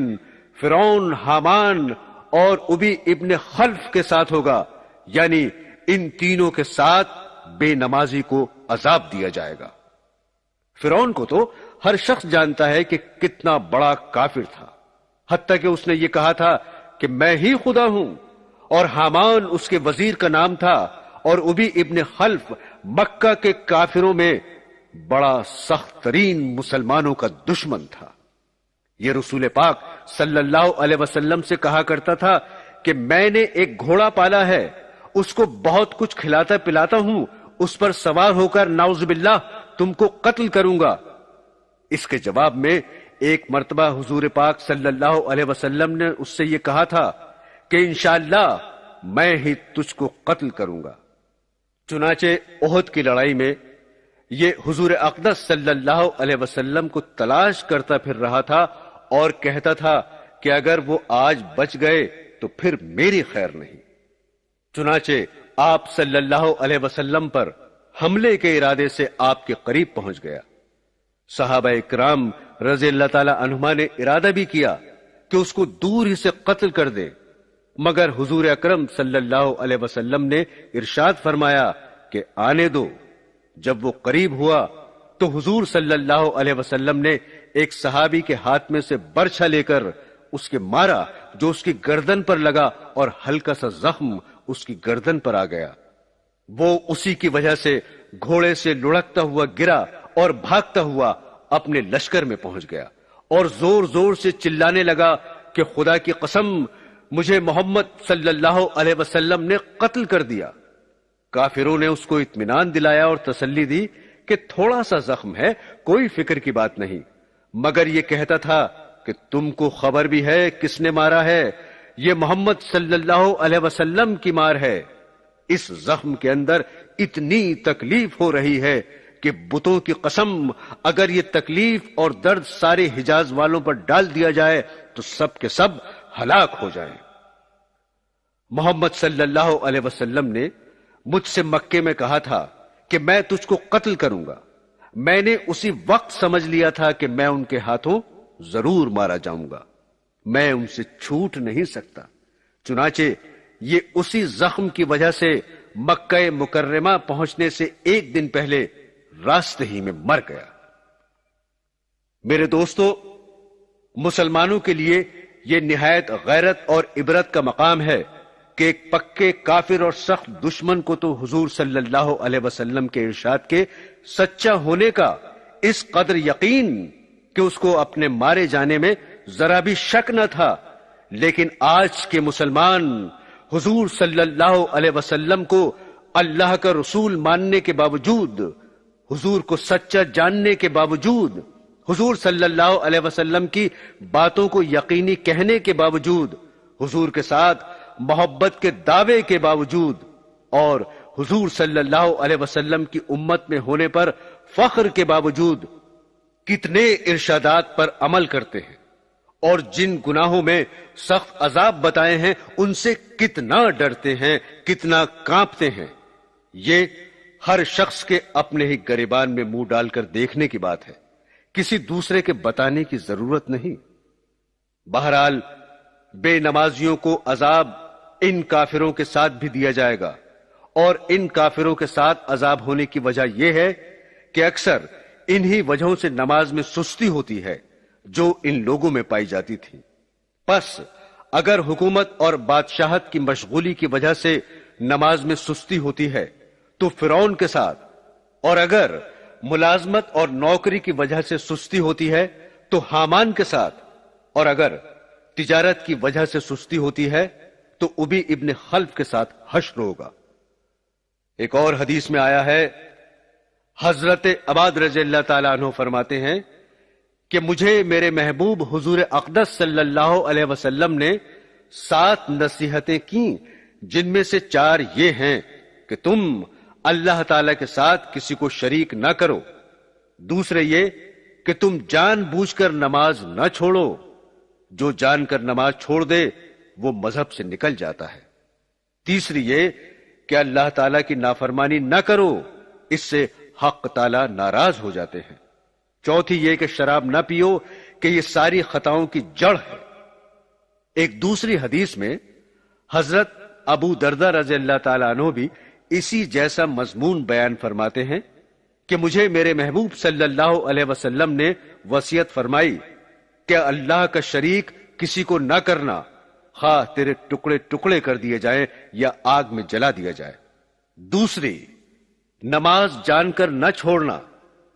فرعون، حامان اور ابی ابن خلف کے ساتھ ہوگا، یعنی ان تینوں کے ساتھ بے نمازی کو عذاب دیا جائے گا۔ فرعون کو تو ہر شخص جانتا ہے کہ کتنا بڑا کافر تھا، حتیٰ کہ اس نے یہ کہا تھا کہ میں ہی خدا ہوں، اور حامان اس کے وزیر کا نام تھا، اور ابی ابن خلف مکہ کے کافروں میں بڑا سخت ترین مسلمانوں کا دشمن تھا۔ یہ رسول پاک صلی اللہ علیہ وسلم سے کہا کرتا تھا کہ میں نے ایک گھوڑا پالا ہے، اس کو بہت کچھ کھلاتا پلاتا ہوں، اس پر سوار ہو کر نعوذ باللہ تم کو قتل کروں گا۔ اس کے جواب میں ایک مرتبہ حضور پاک صلی اللہ علیہ وسلم نے اس سے یہ کہا تھا کہ انشاءاللہ میں ہی تجھ کو قتل کروں گا۔ چنانچہ احد کی لڑائی میں یہ حضور اقدس صلی اللہ علیہ وسلم کو تلاش کرتا پھر رہا تھا اور کہتا تھا کہ اگر وہ آج بچ گئے تو پھر میری خیر نہیں۔ چنانچہ آپ صلی اللہ علیہ وسلم پر حملے کے ارادے سے آپ کے قریب پہنچ گیا۔ صحابہ اکرام رضی اللہ تعالی عنہما نے ارادہ بھی کیا کہ اس کو دور ہی سے قتل کر دے، مگر حضور اکرم صلی اللہ علیہ وسلم نے ارشاد فرمایا کہ آنے دو۔ جب وہ قریب ہوا تو حضور صلی اللہ علیہ وسلم نے ایک صحابی کے ہاتھ میں سے برچھا لے کر اس کے مارا، جو اس کی گردن پر لگا اور ہلکا سا زخم اس کی گردن پر آ گیا۔ وہ اسی کی وجہ سے گھوڑے سے لڑکتا ہوا گرا اور بھاگتا ہوا اپنے لشکر میں پہنچ گیا اور زور زور سے چلانے لگا کہ خدا کی قسم، مجھے محمد صلی اللہ علیہ وسلم نے قتل کر دیا۔ کافروں نے اس کو اطمینان دلایا اور تسلی دی کہ تھوڑا سا زخم ہے، کوئی فکر کی بات نہیں، مگر یہ کہتا تھا کہ تم کو خبر بھی ہے کس نے مارا ہے؟ یہ محمد صلی اللہ علیہ وسلم کی مار ہے۔ اس زخم کے اندر اتنی تکلیف ہو رہی ہے کہ بتوں کی قسم، اگر یہ تکلیف اور درد سارے حجاز والوں پر ڈال دیا جائے تو سب کے سب ہلاک ہو جائیں۔ محمد صلی اللہ علیہ وسلم نے مجھ سے مکے میں کہا تھا کہ میں تجھ کو قتل کروں گا۔ میں نے اسی وقت سمجھ لیا تھا کہ میں ان کے ہاتھوں ضرور مارا جاؤں گا، میں ان سے چھوٹ نہیں سکتا۔ چنانچہ یہ اسی زخم کی وجہ سے مکہ مکرمہ پہنچنے سے ایک دن پہلے راستے ہی میں مر گیا۔ میرے دوستو، مسلمانوں کے لیے یہ نہایت غیرت اور عبرت کا مقام ہے کہ ایک پکے کافر اور سخت دشمن کو تو حضور صلی اللہ علیہ وسلم کے ارشاد کے سچا ہونے کا اس قدر یقین کہ اس کو اپنے مارے جانے میں ذرا بھی شک نہ تھا، لیکن آج کے مسلمان حضور صلی اللہ علیہ وسلم کو اللہ کا رسول ماننے کے باوجود، حضور کو سچا جاننے کے باوجود، حضور صلی اللہ علیہ وسلم کی باتوں کو یقینی کہنے کے باوجود، حضور کے ساتھ محبت کے دعوے کے باوجود اور حضور صلی اللہ علیہ وسلم کی امت میں ہونے پر فخر کے باوجود کتنے ارشادات پر عمل کرتے ہیں اور جن گناہوں میں سخت عذاب بتائے ہیں ان سے کتنا ڈرتے ہیں، کتنا کانپتے ہیں۔ یہ ہر شخص کے اپنے ہی گریبان میں منہ ڈال کر دیکھنے کی بات ہے، کسی دوسرے کے بتانے کی ضرورت نہیں۔ بہرحال بے نمازیوں کو عذاب ان کافروں کے ساتھ بھی دیا جائے گا، اور ان کافروں کے ساتھ عذاب ہونے کی وجہ یہ ہے کہ اکثر انہی وجہوں سے نماز میں سستی ہوتی ہے جو ان لوگوں میں پائی جاتی تھی۔ پس اگر حکومت اور بادشاہت کی مشغولی کی وجہ سے نماز میں سستی ہوتی ہے تو فرعون کے ساتھ، اور اگر ملازمت اور نوکری کی وجہ سے سستی ہوتی ہے تو حامان کے ساتھ، اور اگر تجارت کی وجہ سے سستی ہوتی ہے تو ابی ابن خلف کے ساتھ حشر ہوگا۔ ایک اور حدیث میں آیا ہے، حضرت عباد رضی اللہ تعالیٰ عنہ فرماتے ہیں کہ مجھے میرے محبوب حضور اقدس صلی اللہ علیہ وسلم نے 7 نصیحتیں کی، جن میں سے 4 یہ ہیں کہ تم اللہ تعالیٰ کے ساتھ کسی کو شریک نہ کرو، دوسرے یہ کہ تم جان بوجھ کر نماز نہ چھوڑو، جو جان کر نماز چھوڑ دے وہ مذہب سے نکل جاتا ہے، تیسری یہ کہ اللہ تعالیٰ کی نافرمانی نہ کرو، اس سے حق تعالیٰ ناراض ہو جاتے ہیں، چوتھی یہ کہ شراب نہ پیو کہ یہ ساری خطاؤں کی جڑ ہے۔ ایک دوسری حدیث میں حضرت ابو دردہ رضی اللہ تعالیٰ عنہ بھی اسی جیسا مضمون بیان فرماتے ہیں کہ مجھے میرے محبوب صلی اللہ علیہ وسلم نے وصیت فرمائی کہ اللہ کا شریک کسی کو نہ کرنا، خواہ تیرے ٹکڑے ٹکڑے کر دیے جائیں یا آگ میں جلا دیا جائے۔ دوسری، نماز جان کر نہ چھوڑنا،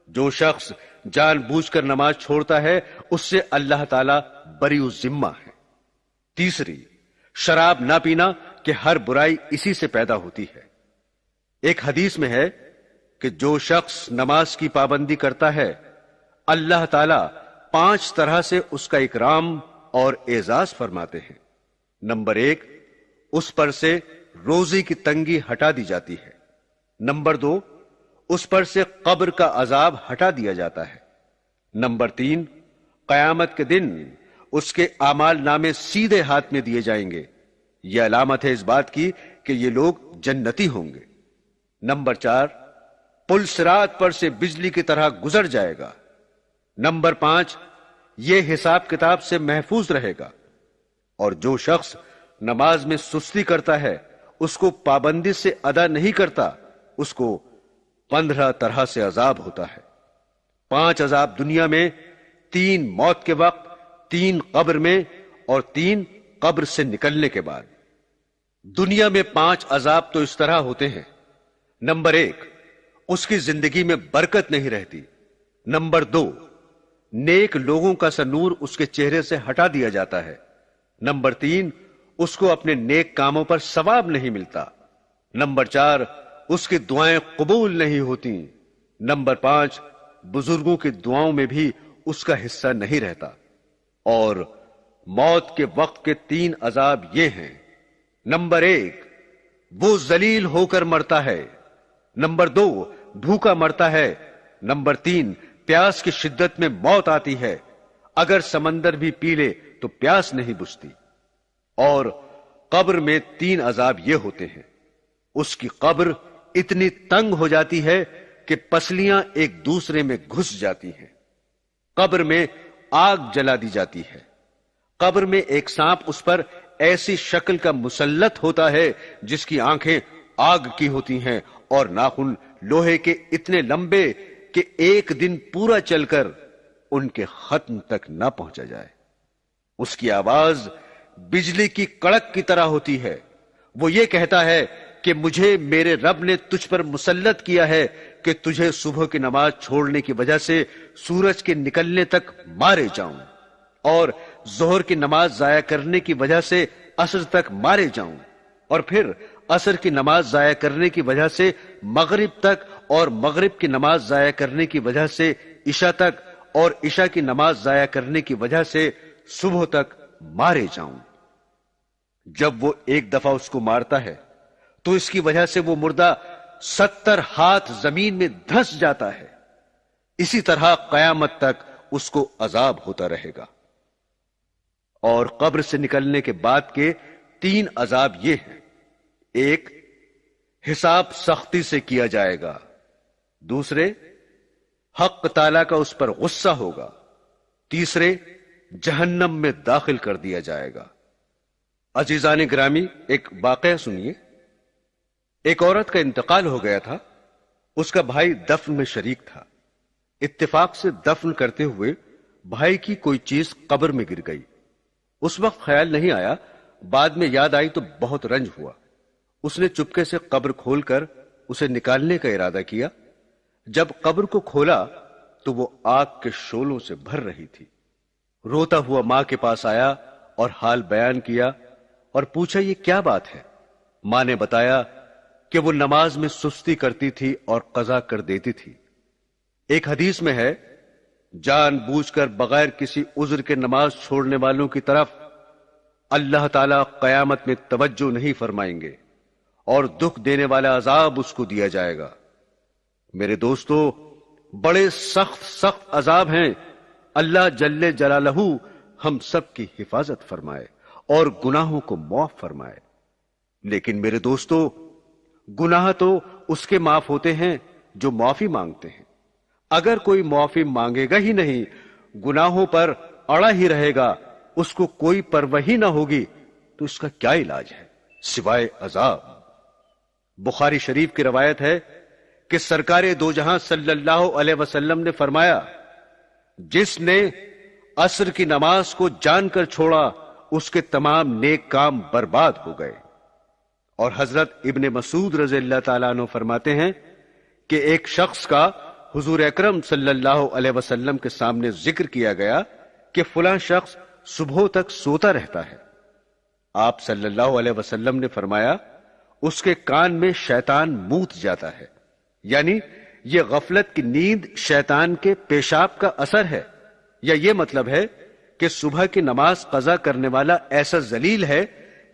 جو شخص جان بوجھ کر نماز چھوڑتا ہے اس سے اللہ تعالیٰ بری ذمہ ہے۔ تیسری، شراب نہ پینا کہ ہر برائی اسی سے پیدا ہوتی ہے۔ ایک حدیث میں ہے کہ جو شخص نماز کی پابندی کرتا ہے اللہ تعالیٰ 5 طرح سے اس کا اکرام اور اعزاز فرماتے ہیں۔ نمبر 1، اس پر سے روزی کی تنگی ہٹا دی جاتی ہے۔ نمبر 2، اس پر سے قبر کا عذاب ہٹا دیا جاتا ہے۔ نمبر 3، قیامت کے دن اس کے اعمال نامے سیدھے ہاتھ میں دیے جائیں گے۔ یہ علامت ہے اس بات کی کہ یہ لوگ جنتی ہوں گے۔ نمبر 4، پل صراط پر سے بجلی کی طرح گزر جائے گا۔ نمبر 5، یہ حساب کتاب سے محفوظ رہے گا۔ اور جو شخص نماز میں سستی کرتا ہے، اس کو پابندی سے ادا نہیں کرتا، اس کو 15 طرح سے عذاب ہوتا ہے۔ 5 عذاب دنیا میں، 3 موت کے وقت، 3 قبر میں، اور 3 قبر سے نکلنے کے بعد۔ دنیا میں 5 عذاب تو اس طرح ہوتے ہیں۔ نمبر 1، اس کی زندگی میں برکت نہیں رہتی۔ نمبر 2، نیک لوگوں کا سا نور اس کے چہرے سے ہٹا دیا جاتا ہے۔ نمبر 3، اس کو اپنے نیک کاموں پر ثواب نہیں ملتا۔ نمبر 4، اس کی دعائیں قبول نہیں ہوتی۔ نمبر 5، بزرگوں کی دعاؤں میں بھی اس کا حصہ نہیں رہتا۔ اور موت کے وقت کے 3 عذاب یہ ہیں۔ نمبر 1، وہ ذلیل ہو کر مرتا ہے۔ نمبر 2، بھوکا مرتا ہے۔ نمبر 3، پیاس کی شدت میں موت آتی ہے، اگر سمندر بھی پی لے تو پیاس نہیں بجھتی۔ اور قبر میں 3 عذاب یہ ہوتے ہیں۔ اس کی قبر اتنی تنگ ہو جاتی ہے کہ پسلیاں ایک دوسرے میں گھس جاتی ہیں۔ قبر میں آگ جلا دی جاتی ہے۔ قبر میں ایک سانپ اس پر ایسی شکل کا مسلط ہوتا ہے جس کی آنکھیں آگ کی ہوتی ہیں اور ناخن لوہے کے اتنے لمبے کہ ایک دن پورا چل کر ان کے ختم تک نہ پہنچا جائے۔ اس کی آواز بجلی کی کڑک کی طرح ہوتی ہے۔ وہ یہ کہتا ہے کہ مجھے میرے رب نے تجھ پر مسلط کیا ہے کہ تجھے صبح کی نماز چھوڑنے کی وجہ سے سورج کے نکلنے تک مارے جاؤں، اور ظہر کی نماز ضائع کرنے کی وجہ سے عصر تک مارے جاؤں، اور پھر عصر کی نماز ضائع کرنے کی وجہ سے مغرب تک، اور مغرب کی نماز ضائع کرنے کی وجہ سے عشاء تک، اور عشاء کی نماز ضائع کرنے کی وجہ سے صبح تک مارے جاؤں۔ جب وہ ایک دفعہ اس کو مارتا ہے تو اس کی وجہ سے وہ مردہ 70 ہاتھ زمین میں دھنس جاتا ہے۔ اسی طرح قیامت تک اس کو عذاب ہوتا رہے گا۔ اور قبر سے نکلنے کے بعد کے 3 عذاب یہ ہیں۔ 1، حساب سختی سے کیا جائے گا۔ دوسرے، حق تعالیٰ کا اس پر غصہ ہوگا۔ تیسرے، جہنم میں داخل کر دیا جائے گا۔ عزیزان گرامی، ایک واقعہ سنیے۔ ایک عورت کا انتقال ہو گیا تھا۔ اس کا بھائی دفن میں شریک تھا۔ اتفاق سے دفن کرتے ہوئے بھائی کی کوئی چیز قبر میں گر گئی۔ اس وقت خیال نہیں آیا، بعد میں یاد آئی تو بہت رنج ہوا۔ اس نے چپکے سے قبر کھول کر اسے نکالنے کا ارادہ کیا۔ جب قبر کو کھولا تو وہ آگ کے شعلوں سے بھر رہی تھی۔ روتا ہوا ماں کے پاس آیا اور حال بیان کیا اور پوچھا یہ کیا بات ہے؟ ماں نے بتایا کہ وہ نماز میں سستی کرتی تھی اور قضا کر دیتی تھی۔ ایک حدیث میں ہے، جان بوجھ کر بغیر کسی عذر کے نماز چھوڑنے والوں کی طرف اللہ تعالیٰ قیامت میں توجہ نہیں فرمائیں گے اور دکھ دینے والا عذاب اس کو دیا جائے گا۔ میرے دوستو، بڑے سخت عذاب ہیں۔ اللہ جل جلالہ ہم سب کی حفاظت فرمائے اور گناہوں کو معاف فرمائے۔ لیکن میرے دوستو، گناہ تو اس کے معاف ہوتے ہیں جو معافی مانگتے ہیں۔ اگر کوئی معافی مانگے گا ہی نہیں، گناہوں پر اڑا ہی رہے گا، اس کو کوئی پرواہ ہی نہ ہوگی، تو اس کا کیا علاج ہے سوائے عذاب؟ بخاری شریف کی روایت ہے کہ سرکار دو جہاں صلی اللہ علیہ وسلم نے فرمایا، جس نے عصر کی نماز کو جان کر چھوڑا اس کے تمام نیک کام برباد ہو گئے۔ اور حضرت ابن مسعود رضی اللہ تعالیٰ عنہ فرماتے ہیں کہ ایک شخص کا حضور اکرم صلی اللہ علیہ وسلم کے سامنے ذکر کیا گیا کہ فلاں شخص صبح تک سوتا رہتا ہے۔ آپ صلی اللہ علیہ وسلم نے فرمایا، اس کے کان میں شیطان موت جاتا ہے، یعنی یہ غفلت کی نیند شیطان کے پیشاب کا اثر ہے، یا یہ مطلب ہے کہ صبح کی نماز قضا کرنے والا ایسا ذلیل ہے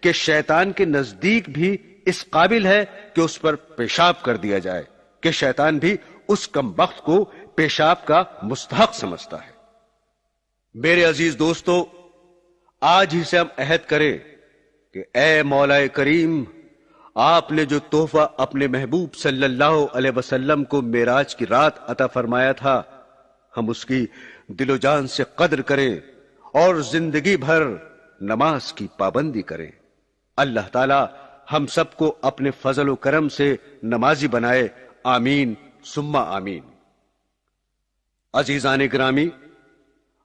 کہ شیطان کے نزدیک بھی اس قابل ہے کہ اس پر پیشاب کر دیا جائے، کہ شیطان بھی اس کمبخت کو پیشاب کا مستحق سمجھتا ہے۔ میرے عزیز دوستو، آج ہی سے ہم عہد کریں کہ اے مولا کریم، آپ نے جو تحفہ اپنے محبوب صلی اللہ علیہ وسلم کو معراج کی رات عطا فرمایا تھا، ہم اس کی دل و جان سے قدر کریں اور زندگی بھر نماز کی پابندی کریں۔ اللہ تعالی ہم سب کو اپنے فضل و کرم سے نمازی بنائے، آمین ثم آمین۔ عزیزان گرامی،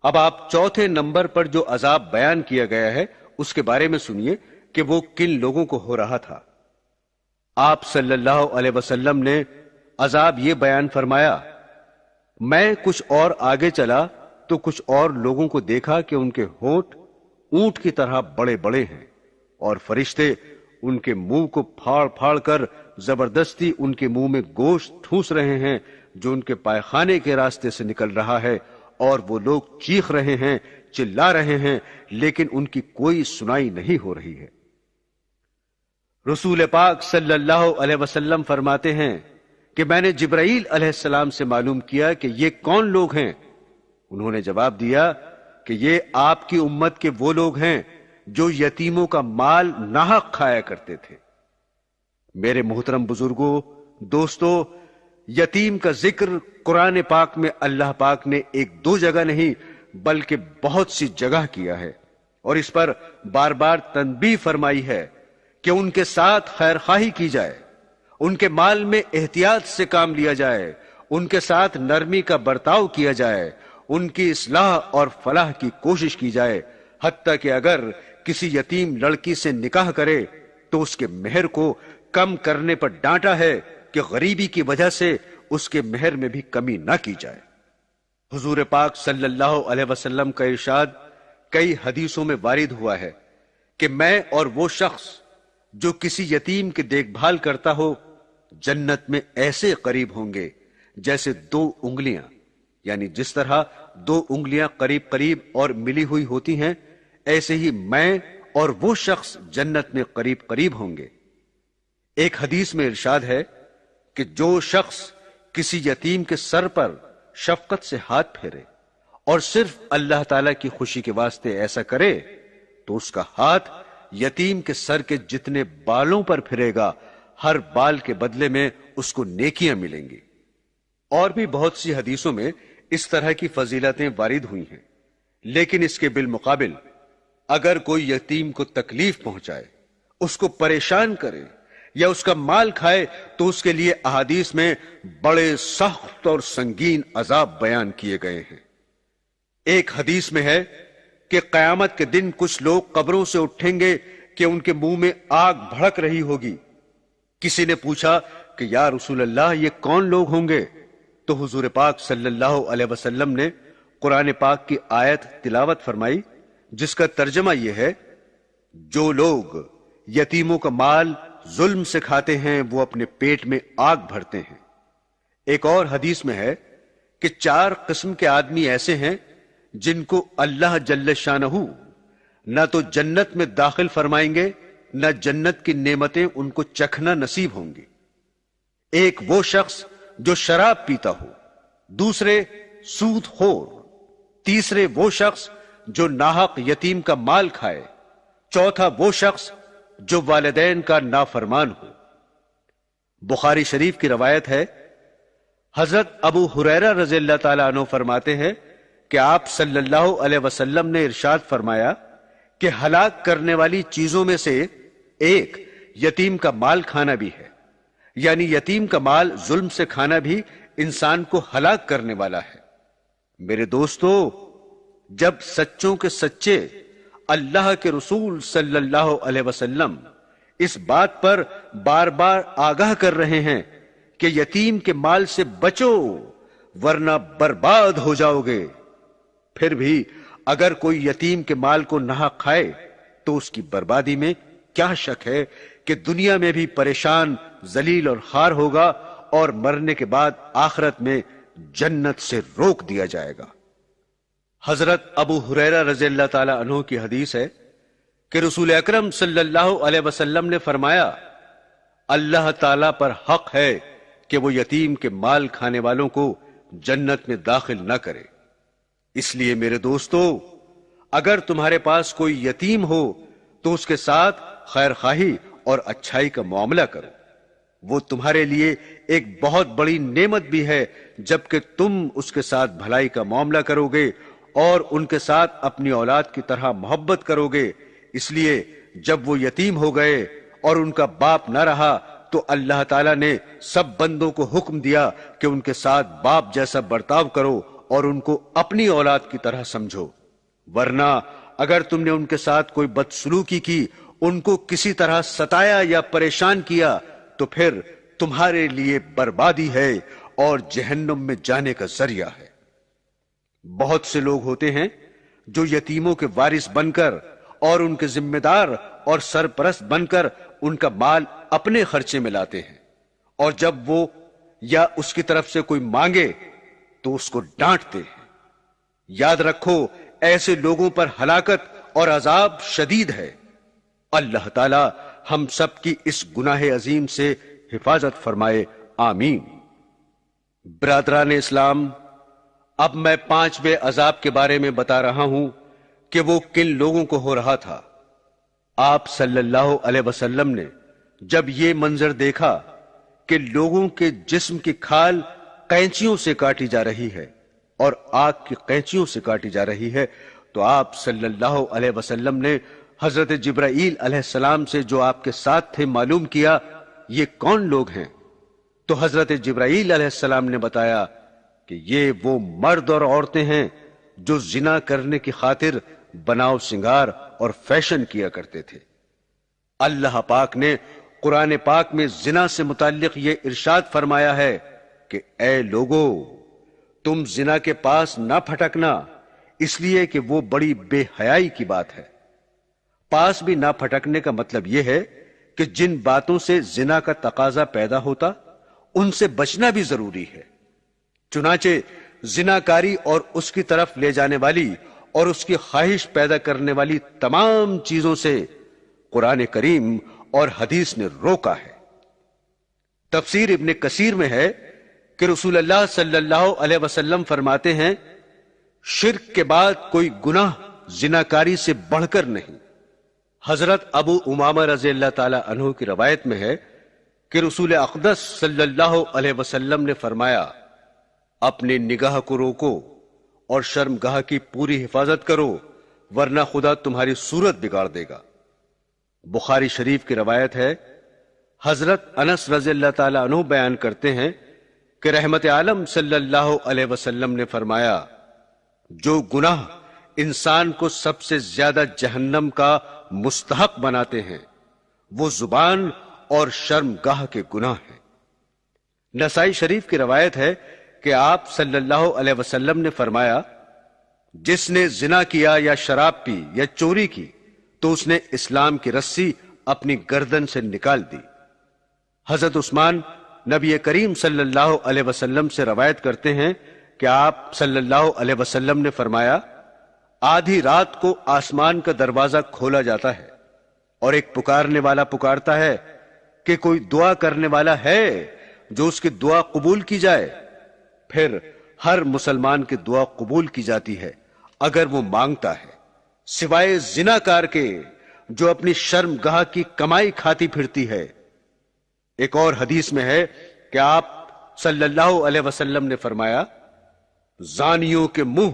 اب آپ چوتھے نمبر پر جو عذاب بیان کیا گیا ہے اس کے بارے میں سنیے کہ وہ کن لوگوں کو ہو رہا تھا۔ آپ صلی اللہ علیہ وسلم نے عذاب یہ بیان فرمایا، میں کچھ اور آگے چلا تو کچھ اور لوگوں کو دیکھا کہ ان کے ہونٹ اونٹ کی طرح بڑے بڑے ہیں، اور فرشتے ان کے منہ کو پھاڑ پھاڑ کر زبردستی ان کے منہ میں گوشت ٹھوس رہے ہیں جو ان کے پائخانے کے راستے سے نکل رہا ہے، اور وہ لوگ چیخ رہے ہیں، چلا رہے ہیں، لیکن ان کی کوئی سنائی نہیں ہو رہی ہے۔ رسول پاک صلی اللہ علیہ وسلم فرماتے ہیں کہ میں نے جبرائیل علیہ السلام سے معلوم کیا کہ یہ کون لوگ ہیں؟ انہوں نے جواب دیا کہ یہ آپ کی امت کے وہ لوگ ہیں جو یتیموں کا مال ناحق کھایا کرتے تھے۔ میرے محترم بزرگوں، دوستو، یتیم کا ذکر قرآن پاک میں اللہ پاک نے ایک دو جگہ نہیں بلکہ بہت سی جگہ کیا ہے، اور اس پر بار بار تنبیہ فرمائی ہے کہ ان کے ساتھ خیر خواہی کی جائے، ان کے مال میں احتیاط سے کام لیا جائے، ان کے ساتھ نرمی کا برتاؤ کیا جائے، ان کی اصلاح اور فلاح کی کوشش کی جائے، حتیٰ کہ اگر کسی یتیم لڑکی سے نکاح کرے تو اس کے مہر کو کم کرنے پر ڈانٹا ہے کہ غریبی کی وجہ سے اس کے مہر میں بھی کمی نہ کی جائے۔ حضور پاک صلی اللہ علیہ وسلم کا ارشاد کئی حدیثوں میں وارد ہوا ہے کہ میں اور وہ شخص جو کسی یتیم کی دیکھ بھال کرتا ہو جنت میں ایسے قریب ہوں گے جیسے دو انگلیاں، یعنی جس طرح دو انگلیاں قریب قریب اور ملی ہوئی ہوتی ہیں، ایسے ہی میں اور وہ شخص جنت میں قریب قریب ہوں گے۔ ایک حدیث میں ارشاد ہے کہ جو شخص کسی یتیم کے سر پر شفقت سے ہاتھ پھیرے اور صرف اللہ تعالی کی خوشی کے واسطے ایسا کرے تو اس کا ہاتھ یتیم کے سر کے جتنے بالوں پر پھرے گا، ہر بال کے بدلے میں اس کو نیکیاں ملیں گی۔ اور بھی بہت سی حدیثوں میں اس طرح کی فضیلتیں وارد ہوئی ہیں، لیکن اس کے بالمقابل اگر کوئی یتیم کو تکلیف پہنچائے، اس کو پریشان کرے یا اس کا مال کھائے تو اس کے لیے احادیث میں بڑے سخت اور سنگین عذاب بیان کیے گئے ہیں۔ ایک حدیث میں ہے کہ قیامت کے دن کچھ لوگ قبروں سے اٹھیں گے کہ ان کے منہ میں آگ بھڑک رہی ہوگی۔ کسی نے پوچھا کہ یا رسول اللہ یہ کون لوگ ہوں گے؟ تو حضور پاک صلی اللہ علیہ وسلم نے قرآن پاک کی آیت تلاوت فرمائی جس کا ترجمہ یہ ہے، جو لوگ یتیموں کا مال ظلم سے کھاتے ہیں وہ اپنے پیٹ میں آگ بھرتے ہیں۔ ایک اور حدیث میں ہے کہ 4 قسم کے آدمی ایسے ہیں جن کو اللہ جل شانہ نہ تو جنت میں داخل فرمائیں گے نہ جنت کی نعمتیں ان کو چکھنا نصیب ہوں گی۔ ایک وہ شخص جو شراب پیتا ہو، دوسرے سود خور، تیسرے وہ شخص جو ناحق یتیم کا مال کھائے، چوتھا وہ شخص جو والدین کا نافرمان ہو۔ بخاری شریف کی روایت ہے، حضرت ابو ہریرہ رضی اللہ تعالیٰ عنہ فرماتے ہیں کہ آپ صلی اللہ علیہ وسلم نے ارشاد فرمایا کہ ہلاک کرنے والی چیزوں میں سے ایک یتیم کا مال کھانا بھی ہے، یعنی یتیم کا مال ظلم سے کھانا بھی انسان کو ہلاک کرنے والا ہے۔ میرے دوستو، جب سچوں کے سچے اللہ کے رسول صلی اللہ علیہ وسلم اس بات پر بار بار آگاہ کر رہے ہیں کہ یتیم کے مال سے بچو ورنہ برباد ہو جاؤ گے، پھر بھی اگر کوئی یتیم کے مال کو ناحق کھائے تو اس کی بربادی میں کیا شک ہے کہ دنیا میں بھی پریشان، ذلیل اور خوار ہوگا، اور مرنے کے بعد آخرت میں جنت سے روک دیا جائے گا۔ حضرت ابو ہریرہ رضی اللہ تعالی عنہ کی حدیث ہے کہ رسول اکرم صلی اللہ علیہ وسلم نے فرمایا، اللہ تعالی پر حق ہے کہ وہ یتیم کے مال کھانے والوں کو جنت میں داخل نہ کرے۔ اس لیے میرے دوستو، اگر تمہارے پاس کوئی یتیم ہو تو اس کے ساتھ خیر خواہی اور اچھائی کا معاملہ کرو، وہ تمہارے لیے ایک بہت بڑی نعمت بھی ہے جبکہ تم اس کے ساتھ بھلائی کا معاملہ کرو گے اور ان کے ساتھ اپنی اولاد کی طرح محبت کرو گے۔ اس لیے جب وہ یتیم ہو گئے اور ان کا باپ نہ رہا تو اللہ تعالیٰ نے سب بندوں کو حکم دیا کہ ان کے ساتھ باپ جیسا برتاؤ کرو اور ان کو اپنی اولاد کی طرح سمجھو، ورنہ اگر تم نے ان کے ساتھ کوئی بدسلوکی کی، ان کو کسی طرح ستایا یا پریشان کیا تو پھر تمہارے لیے بربادی ہے اور جہنم میں جانے کا ذریعہ ہے۔ بہت سے لوگ ہوتے ہیں جو یتیموں کے وارث بن کر اور ان کے ذمہ دار اور سرپرست بن کر ان کا مال اپنے خرچے میں لاتے ہیں، اور جب وہ یا اس کی طرف سے کوئی مانگے تو اس کو ڈانٹتے ہیں۔ یاد رکھو ایسے لوگوں پر ہلاکت اور عذاب شدید ہے۔ اللہ تعالی ہم سب کی اس گناہ عظیم سے حفاظت فرمائے، آمین۔ برادران اسلام، اب میں 5ویں عذاب کے بارے میں بتا رہا ہوں کہ وہ کن لوگوں کو ہو رہا تھا۔ آپ صلی اللہ علیہ وسلم نے جب یہ منظر دیکھا کہ لوگوں کے جسم کی کھال قینچیوں سے کاٹی جا رہی ہے اور آگ کی قینچیوں سے کاٹی جا رہی ہے، تو آپ صلی اللہ علیہ وسلم نے حضرت جبرائیل علیہ السلام سے جو آپ کے ساتھ تھے معلوم کیا یہ کون لوگ ہیں؟ تو حضرت جبرائیل علیہ السلام نے بتایا کہ یہ وہ مرد اور عورتیں ہیں جو زنا کرنے کی خاطر بناؤ سنگار اور فیشن کیا کرتے تھے۔ اللہ پاک نے قرآن پاک میں زنا سے متعلق یہ ارشاد فرمایا ہے کہ اے لوگو، تم زنا کے پاس نہ پھٹکنا، اس لیے کہ وہ بڑی بے حیائی کی بات ہے۔ پاس بھی نہ پھٹکنے کا مطلب یہ ہے کہ جن باتوں سے زنا کا تقاضا پیدا ہوتا ان سے بچنا بھی ضروری ہے۔ چنانچہ زناکاری اور اس کی طرف لے جانے والی اور اس کی خواہش پیدا کرنے والی تمام چیزوں سے قرآن کریم اور حدیث نے روکا ہے۔ تفسیر ابن کثیر میں ہے کہ رسول اللہ صلی اللہ علیہ وسلم فرماتے ہیں، شرک کے بعد کوئی گناہ زناکاری سے بڑھ کر نہیں۔ حضرت ابو امامہ رضی اللہ تعالی عنہ کی روایت میں ہے کہ رسول اقدس صلی اللہ علیہ وسلم نے فرمایا، اپنی نگاہ کو روکو اور شرمگاہ کی پوری حفاظت کرو ورنہ خدا تمہاری صورت بگاڑ دے گا۔ بخاری شریف کی روایت ہے، حضرت انس رضی اللہ تعالی عنہ بیان کرتے ہیں کہ رحمت عالم صلی اللہ علیہ وسلم نے فرمایا، جو گناہ انسان کو سب سے زیادہ جہنم کا مستحق بناتے ہیں وہ زبان اور شرمگاہ کے گناہ ہیں۔ نسائی شریف کی روایت ہے کہ آپ صلی اللہ علیہ وسلم نے فرمایا، جس نے زنا کیا یا شراب پی یا چوری کی تو اس نے اسلام کی رسی اپنی گردن سے نکال دی۔ حضرت عثمان نبی کریم صلی اللہ علیہ وسلم سے روایت کرتے ہیں کہ آپ صلی اللہ علیہ وسلم نے فرمایا، آدھی رات کو آسمان کا دروازہ کھولا جاتا ہے اور ایک پکارنے والا پکارتا ہے کہ کوئی دعا کرنے والا ہے جو اس کی دعا قبول کی جائے۔ پھر ہر مسلمان کی دعا قبول کی جاتی ہے اگر وہ مانگتا ہے، سوائے زناکار کے جو اپنی شرمگاہ کی کمائی کھاتی پھرتی ہے۔ ایک اور حدیث میں ہے کہ آپ صلی اللہ علیہ وسلم نے فرمایا، زانیوں کے منہ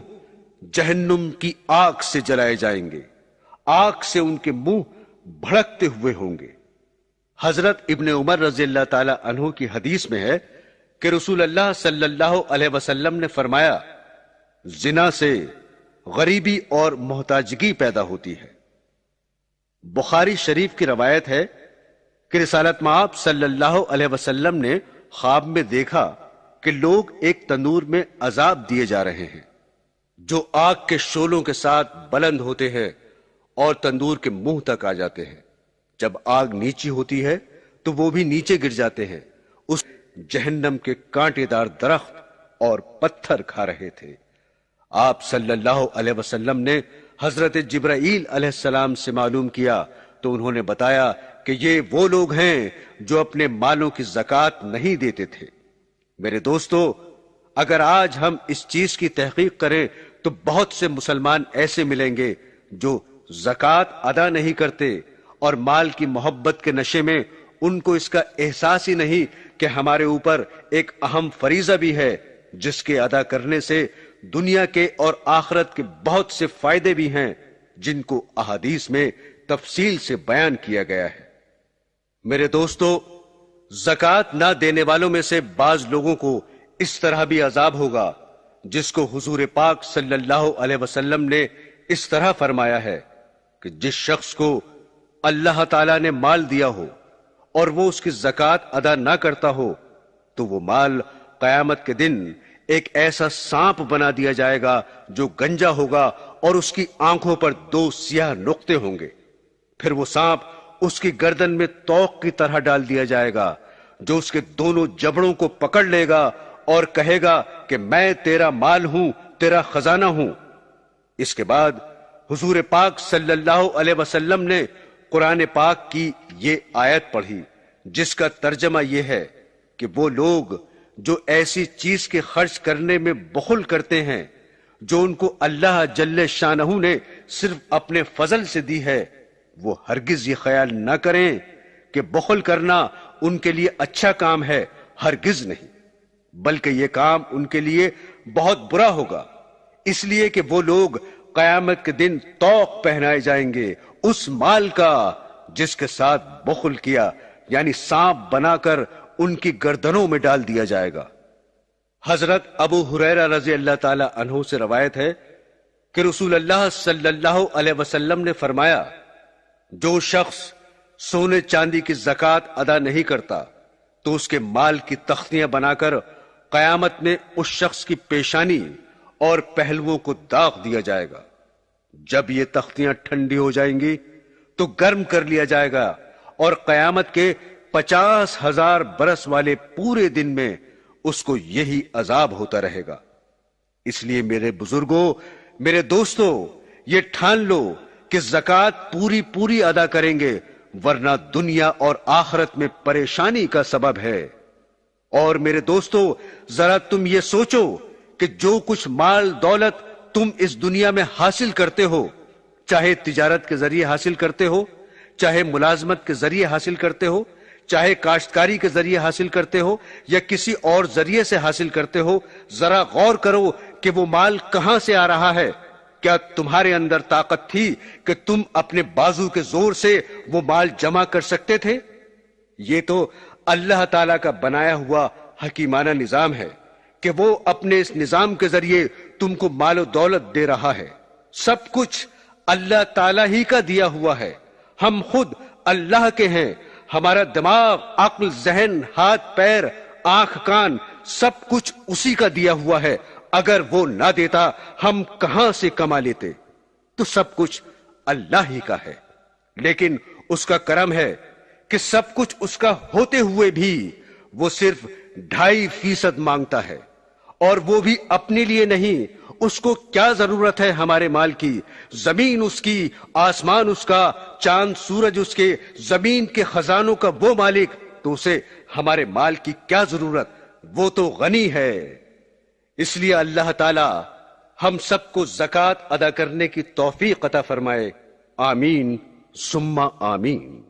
جہنم کی آگ سے جلائے جائیں گے، آگ سے ان کے منہ بھڑکتے ہوئے ہوں گے۔ حضرت ابن عمر رضی اللہ تعالی عنہ کی حدیث میں ہے کہ رسول اللہ صلی اللہ علیہ وسلم نے فرمایا، زنا سے غریبی اور محتاجگی پیدا ہوتی ہے۔ بخاری شریف کی روایت ہے کہ رسالت مآب صلی اللہ علیہ وسلم نے خواب میں دیکھا کہ لوگ ایک تندور میں عذاب دیے جا رہے ہیں جو آگ کے شعلوں کے ساتھ بلند ہوتے ہیں اور تندور کے منہ تک آ جاتے ہیں۔ جب آگ نیچی ہوتی ہے تو وہ بھی نیچے گر جاتے ہیں۔ اس جہنم کے کانٹے دار درخت اور پتھر کھا رہے تھے۔ آپ صلی اللہ علیہ وسلم نے حضرت جبرائیل علیہ السلام سے معلوم کیا تو انہوں نے بتایا کہ یہ وہ لوگ ہیں جو اپنے مالوں کی زکوٰۃ نہیں دیتے تھے۔ میرے دوستو، اگر آج ہم اس چیز کی تحقیق کریں تو بہت سے مسلمان ایسے ملیں گے جو زکوٰۃ ادا نہیں کرتے اور مال کی محبت کے نشے میں ان کو اس کا احساس ہی نہیں کہ ہمارے اوپر ایک اہم فریضہ بھی ہے جس کے ادا کرنے سے دنیا کے اور آخرت کے بہت سے فائدے بھی ہیں جن کو احادیث میں تفصیل سے بیان کیا گیا ہے۔ میرے دوستو، زکوٰۃ نہ دینے والوں میں سے بعض لوگوں کو اس طرح بھی عذاب ہوگا جس کو حضور پاک صلی اللہ علیہ وسلم نے اس طرح فرمایا ہے کہ جس شخص کو اللہ تعالیٰ نے مال دیا ہو اور وہ اس کی زکوٰۃ ادا نہ کرتا ہو تو وہ مال قیامت کے دن ایک ایسا سانپ بنا دیا جائے گا جو گنجا ہوگا اور اس کی آنکھوں پر 2 سیاہ نقطے ہوں گے۔ پھر وہ سانپ اس کی گردن میں توق کی طرح ڈال دیا جائے گا جو اس کے دونوں جبڑوں کو پکڑ لے گا اور کہے گا کہ میں تیرا مال ہوں، تیرا خزانہ ہوں۔ اس کے بعد حضور پاک صلی اللہ علیہ وسلم نے قرآن پاک کی یہ آیت پڑھی جس کا ترجمہ یہ ہے کہ وہ لوگ جو ایسی چیز کے خرچ کرنے میں بخل کرتے ہیں جو ان کو اللہ جل شانہ نے صرف اپنے فضل سے دی ہے، وہ ہرگز یہ خیال نہ کریں کہ بخل کرنا ان کے لیے اچھا کام ہے، ہرگز نہیں، بلکہ یہ کام ان کے لیے بہت برا ہوگا، اس لیے کہ وہ لوگ قیامت کے دن طوق پہنائے جائیں گے اس مال کا جس کے ساتھ بخل کیا، یعنی سانپ بنا کر ان کی گردنوں میں ڈال دیا جائے گا۔ حضرت ابو ہریرہ رضی اللہ تعالی عنہ سے روایت ہے کہ رسول اللہ صلی اللہ علیہ وسلم نے فرمایا، جو شخص سونے چاندی کی زکوٰۃ ادا نہیں کرتا تو اس کے مال کی تختیاں بنا کر قیامت میں اس شخص کی پیشانی اور پہلوؤں کو داغ دیا جائے گا۔ جب یہ تختیاں ٹھنڈی ہو جائیں گی تو گرم کر لیا جائے گا اور قیامت کے 50,000 برس والے پورے دن میں اس کو یہی عذاب ہوتا رہے گا۔ اس لیے میرے بزرگوں، میرے دوستو، یہ ٹھان لو کہ زکوٰۃ پوری ادا کریں گے ورنہ دنیا اور آخرت میں پریشانی کا سبب ہے۔ اور میرے دوستو، ذرا تم یہ سوچو کہ جو کچھ مال دولت تم اس دنیا میں حاصل کرتے ہو، چاہے تجارت کے ذریعے حاصل کرتے ہو، چاہے ملازمت کے ذریعے حاصل کرتے ہو، چاہے کاشتکاری کے ذریعے حاصل کرتے ہو یا کسی اور ذریعے سے حاصل کرتے ہو، ذرا غور کرو کہ وہ مال کہاں سے آ رہا ہے۔ کیا تمہارے اندر طاقت تھی کہ تم اپنے بازو کے زور سے وہ مال جمع کر سکتے تھے؟ یہ تو اللہ تعالیٰ کا بنایا ہوا حکیمانہ نظام ہے کہ وہ اپنے اس نظام کے ذریعے تم کو مال و دولت دے رہا ہے۔ سب کچھ اللہ تعالیٰ ہی کا دیا ہوا ہے، ہم خود اللہ کے ہیں، ہمارا دماغ، عقل، ذہن، ہاتھ، پیر، آنکھ، کان، سب کچھ اسی کا دیا ہوا ہے۔ اگر وہ نہ دیتا ہم کہاں سے کما لیتے؟ تو سب کچھ اللہ ہی کا ہے، لیکن اس کا کرم ہے کہ سب کچھ اس کا ہوتے ہوئے بھی وہ صرف 2.5% مانگتا ہے، اور وہ بھی اپنے لیے نہیں۔ اس کو کیا ضرورت ہے ہمارے مال کی؟ زمین اس کی، آسمان اس کا، چاند سورج اس کے، زمین کے خزانوں کا وہ مالک، تو اسے ہمارے مال کی کیا ضرورت؟ وہ تو غنی ہے۔ اس لیے اللہ تعالی ہم سب کو زکوٰۃ ادا کرنے کی توفیق عطا فرمائے، آمین ثم آمین۔